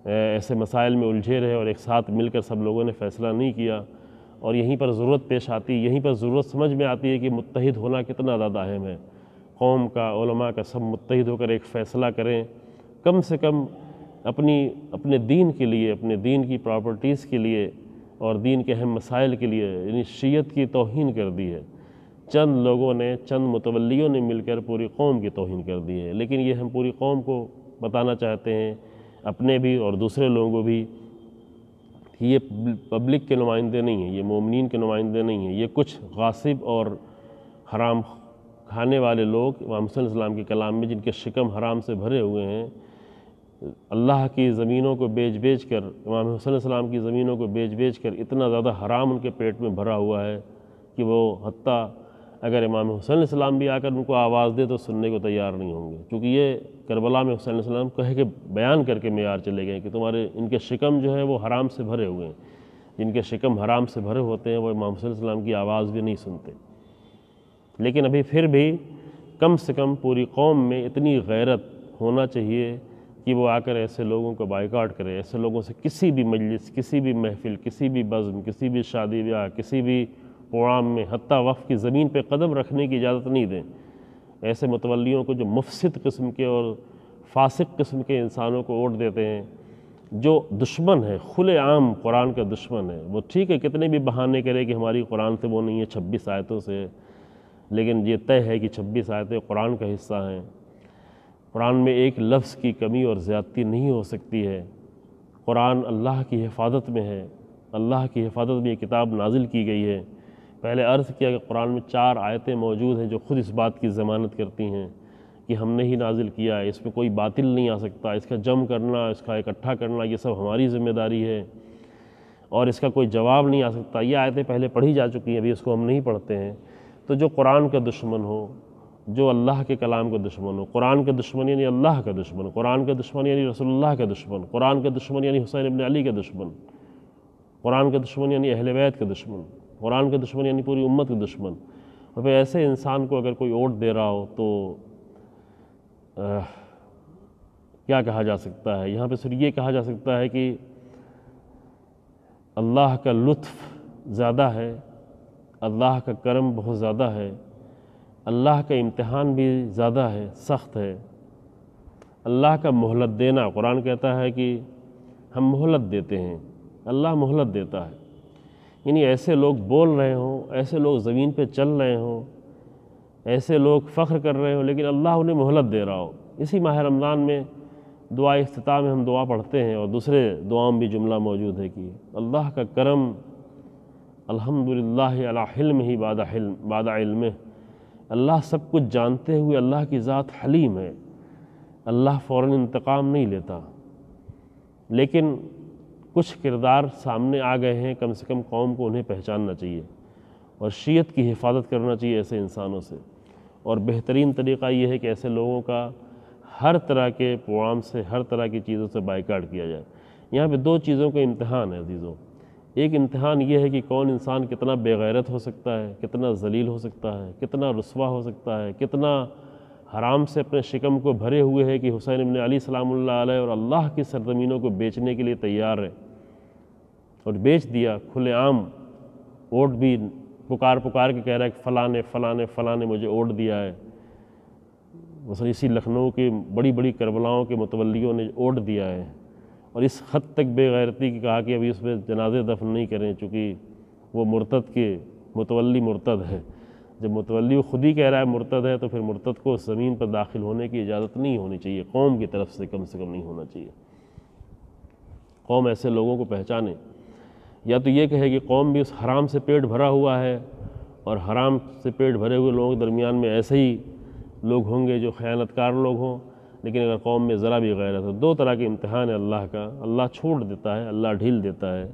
ایسے مسائل میں الجھے رہے اور ایک ساتھ مل کر سب لوگوں نے فیصلہ نہیں کیا، اور یہیں پر ضرورت پیش آتی، یہیں پر ضرورت سمجھ میں آتی ہے کہ متحد ہونا کتنا زیادہ اہم ہے، قوم کا، علماء کا، سب متحد ہو کر ایک فیصلہ کریں، کم سے کم اپنے دین کے لیے، اپنے دین کی پراپرٹیز کے لیے اور دین کے اہم مسائل کے لیے۔ یعنی شیعت کی توہین کر دی ہے چند لوگوں نے، چند متولیوں نے مل کر پوری قوم کی توہین کر دی ہے، لیکن یہ ہم پوری قوم کو بتانا چاہتے ہیں، اپنے بھی اور دوسرے لوگوں کو بھی، کہ یہ پبلک کے نمائندے نہیں ہیں، یہ مومنین کے نمائندے نہیں ہیں، یہ کچھ غاصب اور حرام کھانے والے لوگ امام حسین علیہ السلام کے کلام میں، جن کے شکم حرام سے بھرے ہوئے ہیں، اللہ کی زمینوں کو بیچ کر، امام حسین علیہ السلام کی زمینوں کو بیچ کر اتنا زیادہ حرام ان کے پیٹ میں بھرا ہوا ہے کہ وہ حتیٰ اگر امام حسین علیہ السلام بھی آ کر ان کو آواز دے تو سننے کو تیار نہیں ہوں گے، کیونکہ یہ کربلا میں حسین علیہ السلام کہہ کے بیان کر کے معیار چلے گئے کہ تمہارے ان کے شکم جو ہے وہ حرام سے بھرے ہوئے ہیں، جن کے شکم حرام سے بھرے ہوتے ہیں وہ امام حسین علیہ السلام کی آواز بھی نہیں سنتے۔ لیکن ابھی پھر بھی کم سے کم پوری قوم میں اتنی غیرت ہونا چاہیے کہ وہ آ کر ایسے لوگوں کو بائیکاٹ کرے، ایسے لوگوں سے کسی بھی مجلس، کسی بھی محفل، کسی بھی بزم، کسی بھی شادی بیاہ، کسی بھی پروگرام میں حتیٰ وقف کی زمین پہ قدم رکھنے کی اجازت نہیں دیں۔ ایسے متولیوں کو جو مفسد قسم کے اور فاسق قسم کے انسانوں کو ووٹ دیتے ہیں، جو دشمن ہے، کھلے عام قرآن کا دشمن ہے، وہ ٹھیک ہے کتنے بھی بہانے کرے کہ ہماری قرآن سے وہ نہیں ہے، 26 آیتوں سے، لیکن یہ طے ہے کہ 26 آیتیں قرآن کا حصہ ہیں، قرآن میں ایک لفظ کی کمی اور زیادتی نہیں ہو سکتی ہے، قرآن اللہ کی حفاظت میں ہے، اللہ کی حفاظت میں یہ کتاب نازل کی گئی ہے۔ پہلے عرض کیا کہ قرآن میں 4 آیتیں موجود ہیں جو خود اس بات کی ضمانت کرتی ہیں کہ ہم نے ہی نازل کیا ہے، اس میں کوئی باطل نہیں آ سکتا، اس کا جمع کرنا، اس کا اکٹھا کرنا، یہ سب ہماری ذمہ داری ہے، اور اس کا کوئی جواب نہیں آ سکتا۔ یہ آیتیں پہلے پڑھی جا چکی ہیں، ابھی اس کو ہم نہیں پڑھتے ہیں۔ تو جو قرآن کا دشمن ہو، جو اللہ کے کلام کا دشمن ہو، قرآن کا دشمن یعنی اللہ کا دشمن، قرآن کا دشمن یعنی رسول اللہ کا دشمن، قرآن کا دشمن یعنی حسین ابن علی کا دشمن، قرآن کا دشمن یعنی اہل بیت کا دشمن، قرآن کا دشمن یعنی پوری امت کا دشمن، اور پھر ایسے انسان کو اگر کوئی ووٹ دے رہا ہو تو کیا کہا جا سکتا ہے؟ یہاں پہ صرف یہ کہا جا سکتا ہے کہ اللہ کا لطف زیادہ ہے، اللہ کا کرم بہت زیادہ ہے، اللہ کا امتحان بھی زیادہ ہے، سخت ہے۔ اللہ کا مہلت دینا، قرآن کہتا ہے کہ ہم مہلت دیتے ہیں، اللہ مہلت دیتا ہے۔ یعنی ایسے لوگ بول رہے ہوں، ایسے لوگ زمین پہ چل رہے ہوں، ایسے لوگ فخر کر رہے ہوں، لیکن اللہ انہیں مہلت دے رہا ہو۔ اسی ماہ رمضان میں دعا افتتاح میں ہم دعا پڑھتے ہیں، اور دوسرے دعاؤں بھی جملہ موجود ہے کہ اللہ کا کرم، الحمدللہ علی حلمہ بعد علمہ، اللہ سب کچھ جانتے ہوئے اللہ کی ذات حلیم ہے، اللہ فوراً انتقام نہیں لیتا۔ لیکن کچھ کردار سامنے آ گئے ہیں، کم سے کم قوم کو انہیں پہچاننا چاہیے اور شیعت کی حفاظت کرنا چاہیے ایسے انسانوں سے، اور بہترین طریقہ یہ ہے کہ ایسے لوگوں کا ہر طرح کے پروگرام سے، ہر طرح کی چیزوں سے بائیکاٹ کیا جائے۔ یہاں پہ دو چیزوں کا امتحان ہے عزیزوں۔ ایک امتحان یہ ہے کہ کون انسان کتنا بے غیرت ہو سکتا ہے، کتنا ذلیل ہو سکتا ہے، کتنا رسوا ہو سکتا ہے، کتنا حرام سے اپنے شکم کو بھرے ہوئے ہے کہ حسین ابن علی سلام اللہ علیہ اور اللہ کی سرزمینوں کو بیچنے کے لیے تیار ہے، اور بیچ دیا کھلے عام۔ ووٹ بھی پکار کے کہہ رہا ہے کہ فلاں نے مجھے ووٹ دیا ہے۔ مثلا اسی لکھنؤ کے بڑی کربلاؤں کے متولیوں نے ووٹ دیا ہے، اور اس حد تک بے غیرتی کی کہا کہ ابھی اس میں جنازے دفن نہیں کریں چونکہ وہ مرتد کے متولی مرتد ہے۔ جب متولی خود ہی کہہ رہا ہے مرتد ہے، تو پھر مرتد کو زمین پر داخل ہونے کی اجازت نہیں ہونی چاہیے، قوم کی طرف سے کم نہیں ہونا چاہیے۔ قوم ایسے لوگوں کو پہچانے، یا تو یہ کہے کہ قوم بھی اس حرام سے پیٹ بھرا ہوا ہے، اور حرام سے پیٹ بھرے ہوئے لوگوں کے درمیان میں ایسے ہی لوگ ہوں گے جو خیانت کار لوگ ہوں، لیکن اگر قوم میں ذرا بھی غیرت ہے۔ دو طرح کے امتحان ہے اللہ کا، اللہ چھوڑ دیتا ہے، اللہ ڈھیل دیتا ہے۔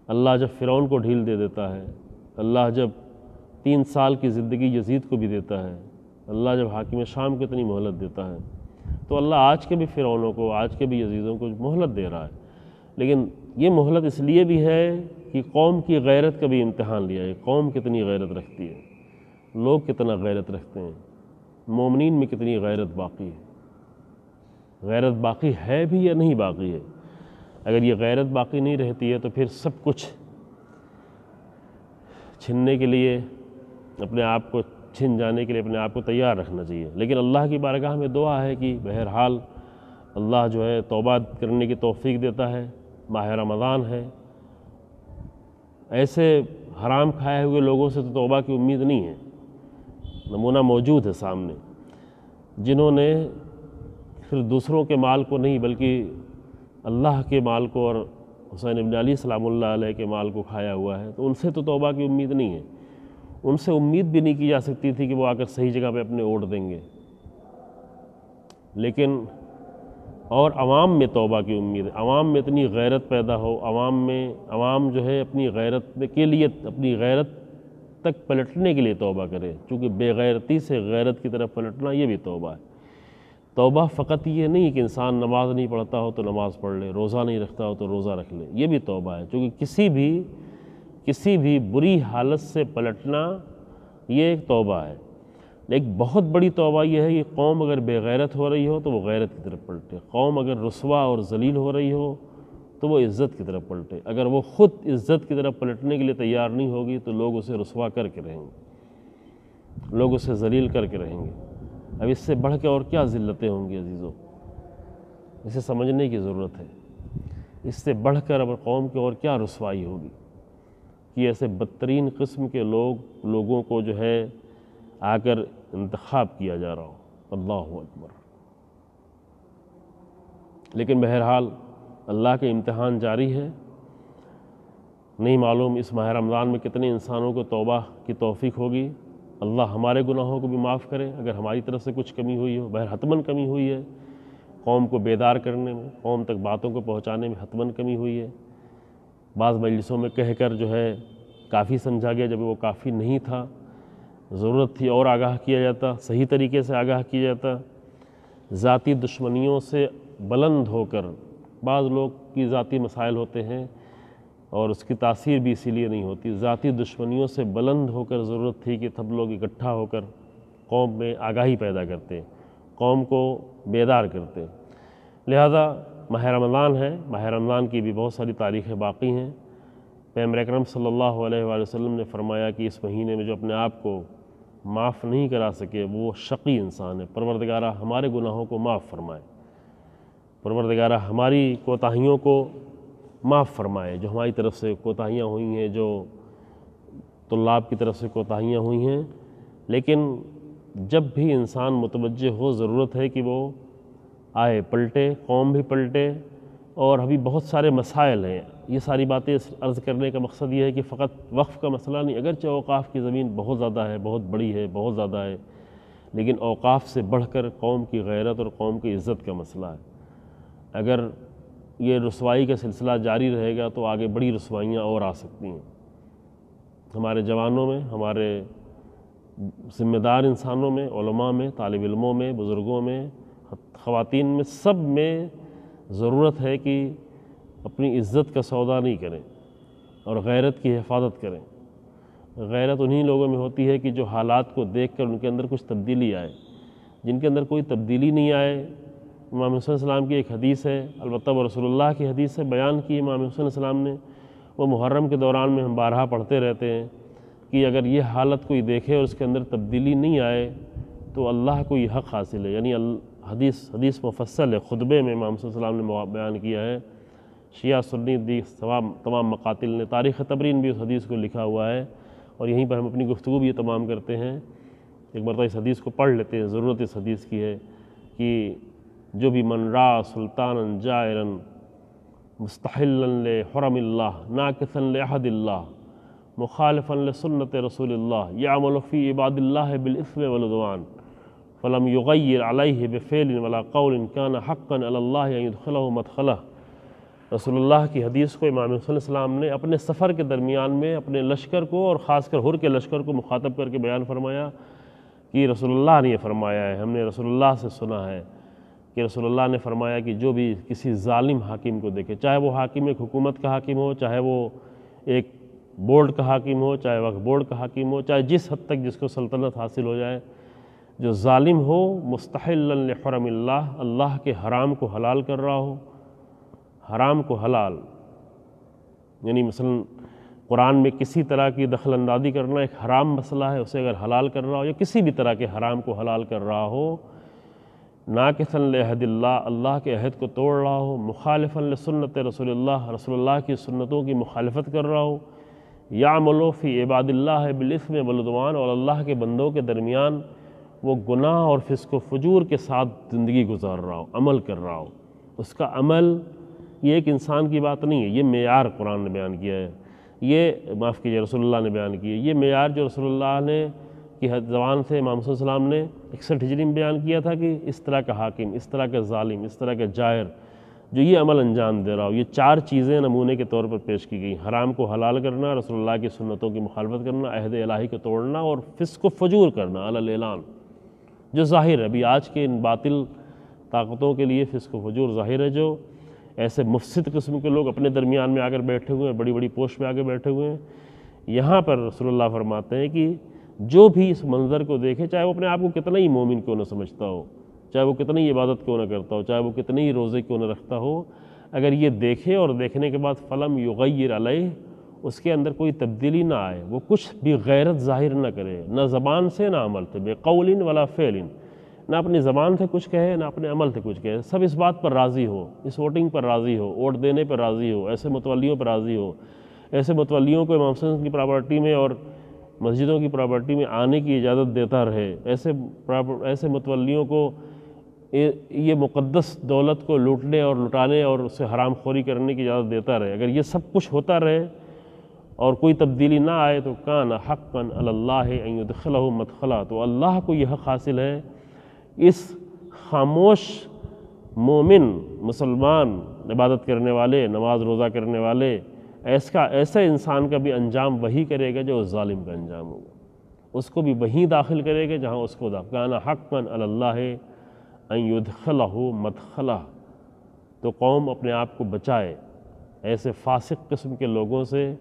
اللہ جب فرعون کو ڈھیل دے دیتا ہے، اللہ جب 3 سال کی زندگی یزید کو بھی دیتا ہے، اللہ جب حاکم شام کو اتنی مہلت دیتا ہے، تو اللہ آج کے بھی فرعونوں کو، آج کے بھی یزیدوں کو مہلت دے رہا ہے۔ لیکن یہ مہلت اس لیے بھی ہے کہ قوم کی غیرت کا بھی امتحان لیا ہے، قوم کتنی غیرت رکھتی ہے، لوگ کتنا غیرت رکھتے ہیں، مومنین میں کتنی غیرت باقی ہے، غیرت باقی ہے بھی یا نہیں باقی ہے۔ اگر یہ غیرت باقی نہیں رہتی ہے تو پھر سب کچھ چھننے کے لیے، اپنے آپ کو چھن جانے کے لیے اپنے آپ کو تیار رکھنا چاہیے۔ لیکن اللہ کی بارگاہ میں دعا ہے کہ بہرحال اللہ جو ہے توبہ کرنے کی توفیق دیتا ہے، ماہ رمضان ہے، ایسے حرام کھائے ہوئے لوگوں سے تو توبہ کی امید نہیں ہے۔ نمونہ موجود ہے سامنے، جنہوں نے پھر دوسروں کے مال کو نہیں بلکہ اللہ کے مال کو اور حسین ابن علی سلام اللہ علیہ کے مال کو کھایا ہوا ہے، تو ان سے تو توبہ کی امید نہیں ہے۔ ان سے امید بھی نہیں کی جا سکتی تھی کہ وہ آ کر صحیح جگہ پہ اپنے ووٹ دیں گے، لیکن اور عوام میں توبہ کی امید ہے، عوام میں اتنی غیرت پیدا ہو، عوام جو ہے اپنی غیرت کے لیے، اپنی غیرت تک پلٹنے کے لیے توبہ کرے، چونکہ بے غیرتی سے غیرت کی طرف پلٹنا یہ بھی توبہ ہے۔ توبہ فقط یہ نہیں کہ انسان نماز نہیں پڑھتا ہو تو نماز پڑھ لے، روزہ نہیں رکھتا ہو تو روزہ رکھ لے، یہ بھی توبہ ہے، چونکہ کسی بھی بری حالت سے پلٹنا یہ ایک توبہ ہے۔ ایک بہت بڑی توبہ یہ ہے کہ قوم اگر بے غیرت ہو رہی ہو تو وہ غیرت کی طرف پلٹے، قوم اگر رسوا اور ذلیل ہو رہی ہو تو وہ عزت کی طرف پلٹے۔ اگر وہ خود عزت کی طرف پلٹنے کے لیے تیار نہیں ہوگی تو لوگ اسے رسوا کر کے رہیں گے، لوگ اسے ذلیل کر کے رہیں گے۔ اب اس سے بڑھ کے اور کیا ذلتیں ہوں گی عزیزوں، اسے سمجھنے کی ضرورت ہے۔ اس سے بڑھ کر اب قوم کی اور کیا رسوائی ہوگی کہ ایسے بدترین قسم کے لوگوں کو جو ہے آ کر انتخاب کیا جا رہا ہو۔ اللہ اکبر۔ لیکن بہرحال اللہ کے امتحان جاری ہے، نہیں معلوم اس ماہ رمضان میں کتنے انسانوں کو توبہ کی توفیق ہوگی۔ اللہ ہمارے گناہوں کو بھی معاف کرے، اگر ہماری طرف سے کچھ کمی ہوئی ہو، حتماً کمی ہوئی ہے، قوم کو بیدار کرنے میں، قوم تک باتوں کو پہنچانے میں حتماً کمی ہوئی ہے۔ بعض مجلسوں میں کہہ کر جو ہے کافی سمجھا گیا، جب وہ کافی نہیں تھا، ضرورت تھی اور آگاہ کیا جاتا، صحیح طریقے سے آگاہ کیا جاتا۔ ذاتی دشمنیوں سے بلند ہو کر، بعض لوگ کی ذاتی مسائل ہوتے ہیں اور اس کی تاثیر بھی اسی لیے نہیں ہوتی، ذاتی دشمنیوں سے بلند ہو کر ضرورت تھی کہ سب لوگ اکٹھا ہو کر قوم میں آگاہی پیدا کرتے، قوم کو بیدار کرتے۔ لہذا ماہ رمضان ہے، ماہ رمضان کی بھی بہت ساری تاریخیں باقی ہیں۔ پیغمبر اکرم صلی اللہ علیہ وآلہ وسلم نے فرمایا کہ اس مہینے میں جو اپنے آپ کو معاف نہیں کرا سکے وہ شقی انسان ہے۔ پروردگارہ ہمارے گناہوں کو معاف فرمائے، پروردگارہ ہماری کوتاہیوں کو معاف فرمائے، جو ہماری طرف سے کوتاہیاں ہوئی ہیں، جو طلاب کی طرف سے کوتاہیاں ہوئی ہیں۔ لیکن جب بھی انسان متوجہ ہو، ضرورت ہے کہ وہ آئے، پلٹے، قوم بھی پلٹے، اور ابھی بہت سارے مسائل ہیں۔ یہ ساری باتیں عرض کرنے کا مقصد یہ ہے کہ فقط وقف کا مسئلہ نہیں، اگرچہ اوقاف کی زمین بہت زیادہ ہے، بہت بڑی ہے، بہت زیادہ ہے، لیکن اوقاف سے بڑھ کر قوم کی غیرت اور قوم کی عزت کا مسئلہ ہے۔ اگر یہ رسوائی کا سلسلہ جاری رہے گا تو آگے بڑی رسوائیاں اور آ سکتی ہیں۔ ہمارے جوانوں میں، ہمارے ذمہ دار انسانوں میں، علماء میں، طالب علموں میں، بزرگوں میں، خواتین میں، سب میں ضرورت ہے کہ اپنی عزت کا سودا نہیں کریں اور غیرت کی حفاظت کریں۔ غیرت انہی لوگوں میں ہوتی ہے کہ جو حالات کو دیکھ کر ان کے اندر کچھ تبدیلی آئے۔ جن کے اندر کوئی تبدیلی نہیں آئے، امام حسین علیہ السلام کی ایک حدیث ہے، البتہ وہ رسول اللہ کی حدیث ہے، بیان کی امام حسین علیہ السلام نے، وہ محرم کے دوران میں ہم بارہا پڑھتے رہتے ہیں کہ اگر یہ حالت کوئی دیکھے اور اس کے اندر تبدیلی نہیں آئے تو اللہ کو یہ حق حاصل ہے۔ یعنی حدیث مفصل ہے، خطبے میں امام صلی اللہ علیہ وسلم نے بیان کیا ہے، شیعہ سنی تمام مقاتل نے، تاریخ تبرین بھی اس حدیث کو لکھا ہوا ہے، اور یہیں پر ہم اپنی گفتگو بھی یہ تمام کرتے ہیں۔ ایک مرتبہ اس حدیث کو پڑھ لیتے ہیں، ضرورت اس حدیث کی ہے کہ جو بھی من را سلطانا جائرا مستحلا لحرم اللہ ناکثا لعہد اللہ مخالفا لسنت رسول اللہ یعمل فی عباد اللہ بالاثم والعدوان فلم یغیر علیہ بفعل ولا قول کان حقا علی اللہ ان یدخلہ مدخلہ۔ رسول اللہ کی حدیث کو امام حسین علیہ السلام نے اپنے سفر کے درمیان میں اپنے لشکر کو، اور خاص کر ہر کے لشکر کو مخاطب کر کے بیان فرمایا کہ رسول اللہ نے یہ فرمایا ہے، ہم نے رسول اللہ سے سنا ہے کہ رسول اللہ نے فرمایا کہ جو بھی کسی ظالم حاکم کو دیکھے، چاہے وہ حاکم ایک حکومت کا حاکم ہو، چاہے وہ ایک بورڈ کا حاکم ہو، چاہے وقف بورڈ کا حاکم ہو، چاہے جس حد تک جس کو سلطنت حاصل ہو جائے، جو ظالم ہو مستحلا لحرم اللہ، اللہ کے حرام کو حلال کر رہا ہو، حرام کو حلال، یعنی مثلا قرآن میں کسی طرح کی دخل اندازی کرنا ایک حرام مسئلہ ہے، اسے اگر حلال کر رہا ہو، یا کسی بھی طرح کے حرام کو حلال کر رہا ہو، ناقصا لعہد اللہ، اللہ کے عہد کو توڑ رہا ہو، مخالفا لسنت رسول اللہ، رسول اللہ کی سنتوں کی مخالفت کر رہا ہو، یعمل فی عباد اللہ بالاثم والعدوان، اور اللہ کے بندوں کے درمیان وہ گناہ اور فسق و فجور کے ساتھ زندگی گزار رہا ہو، عمل کر رہا ہو۔ اس کا عمل یہ ایک انسان کی بات نہیں ہے، یہ معیار قرآن نے بیان کیا ہے، یہ معاف کیجیے رسول اللہ نے بیان کی ہے، یہ معیار جو رسول اللہ نے کی زبان سے امام صلی اللہ علیہ وسلم نے 61 ہجری میں بیان کیا تھا کہ اس طرح کا حاکم، اس طرح کا ظالم، اس طرح کا جائر جو یہ عمل انجام دے رہا ہو، یہ 4 چیزیں نمونے کے طور پر پیش کی گئی: حرام کو حلال کرنا، رسول اللہ کی سنتوں کی مخالفت کرنا، عہد الہی کو توڑنا، اور فسق و فجور کرنا علی الاعلان، جو ظاہر ہے ابھی آج کے ان باطل طاقتوں کے لیے فسق و فجور ظاہر ہے، جو ایسے مفسد قسم کے لوگ اپنے درمیان میں آ کر بیٹھے ہوئے ہیں، بڑی بڑی پوسٹ پہ آ کے بیٹھے ہوئے ہیں۔ یہاں پر رسول اللہ فرماتے ہیں کہ جو بھی اس منظر کو دیکھے، چاہے وہ اپنے آپ کو کتنا ہی مومن کیوں نہ سمجھتا ہو، چاہے وہ کتنی عبادت کیوں نہ کرتا ہو، چاہے وہ کتنے ہی روزے کیوں نہ رکھتا ہو، اگر یہ دیکھے اور دیکھنے کے بعد فلم یغیر علیہ، اس کے اندر کوئی تبدیلی نہ آئے، وہ کچھ بھی غیرت ظاہر نہ کرے، نہ زبان سے نہ عمل سے، بے قول ولا فعل، نہ اپنی زبان سے کچھ کہے نہ اپنے عمل سے کچھ کہے، سب اس بات پر راضی ہو، اس ووٹنگ پر راضی ہو، ووٹ دینے پر راضی ہو، ایسے متولیوں پر راضی ہو، ایسے متولیوں کو امام حسین کی پراپرٹی میں اور مسجدوں کی پراپرٹی میں آنے کی اجازت دیتا رہے، ایسے متولیوں کو یہ مقدس دولت کو لوٹنے اور لٹانے اور اس سے حرام خوری کرنے کی اجازت دیتا رہے۔ اگر یہ سب کچھ ہوتا رہے اور کوئی تبدیلی نہ آئے تو کان حقا علی اللہ ان یدخلہ مدخلہ، تو اللہ کو یہ حق حاصل ہے اس خاموش مومن مسلمان عبادت کرنے والے، نماز روزہ کرنے والے، ایسے انسان کا بھی انجام وہی کرے گا جو اس ظالم کا انجام ہوگا، اس کو بھی وہیں داخل کرے گا جہاں اس کو کان حقا علی اللہ ان یدخلہ مدخلہ۔ تو قوم اپنے آپ کو بچائے ایسے فاسق قسم کے لوگوں سے،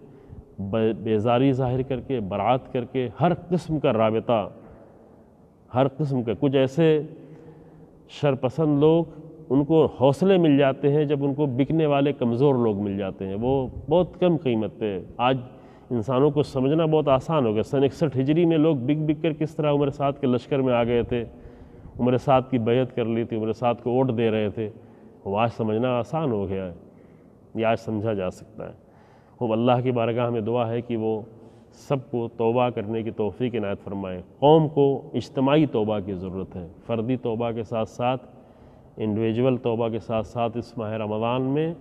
بیزاری ظاہر کر کے، برات کر کے، ہر قسم کا رابطہ، ہر قسم کا، کچھ ایسے شرپسند لوگ ان کو حوصلے مل جاتے ہیں جب ان کو بکنے والے کمزور لوگ مل جاتے ہیں، وہ بہت کم قیمت پہ۔ آج انسانوں کو سمجھنا بہت آسان ہو گیا۔ سن 61 ہجری میں لوگ بک بک کر کس طرح عمر سعد کے لشکر میں آ گئے تھے، عمر سعد کی بیعت کر لی تھی، عمر سعد کو ووٹ دے رہے تھے، وہ آج سمجھنا آسان ہو گیا ہے، یہ آج سمجھا جا سکتا ہے۔ وہ اللہ کی بارگاہ میں دعا ہے کہ وہ سب کو توبہ کرنے کی توفیق عنایت فرمائے۔ قوم کو اجتماعی توبہ کی ضرورت ہے، فردی توبہ کے ساتھ ساتھ انڈیویجول توبہ کے ساتھ ساتھ اس ماہ رمضان میں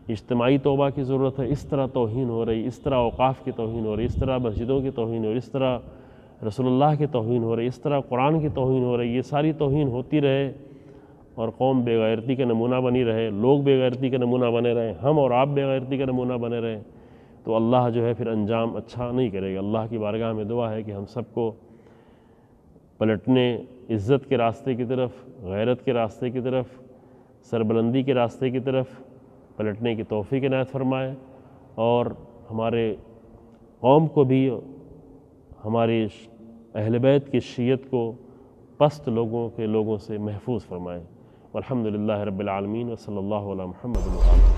اجتماعی توبہ کی ضرورت ہے۔ اس طرح توہین ہو رہی، اس طرح اوقاف کی توہین ہو رہی، اس طرح مسجدوں کی توہین ہو رہی، اس طرح رسول اللہ کی توہین ہو رہی، اس طرح قرآن کی توہین ہو رہی، یہ ساری توہین ہوتی رہے اور قوم بے غیرتی کا نمونہ بنی رہے، لوگ بے غیرتی کا نمونہ بنے رہے، ہم اور آپ بے غیرتی کا نمونہ بنے رہے، تو اللہ جو ہے پھر انجام اچھا نہیں کرے گا۔ اللہ کی بارگاہ میں دعا ہے کہ ہم سب کو پلٹنے، عزت کے راستے کی طرف، غیرت کے راستے کی طرف، سربلندی کے راستے کی طرف پلٹنے کی توفیق عنایت فرمائے، اور ہمارے قوم کو بھی، ہماری اہل بیت کی شیعت کو پست لوگوں سے محفوظ فرمائے۔ والحمدللہ رب العالمین، وصلی اللہ علی محمد وآلہ۔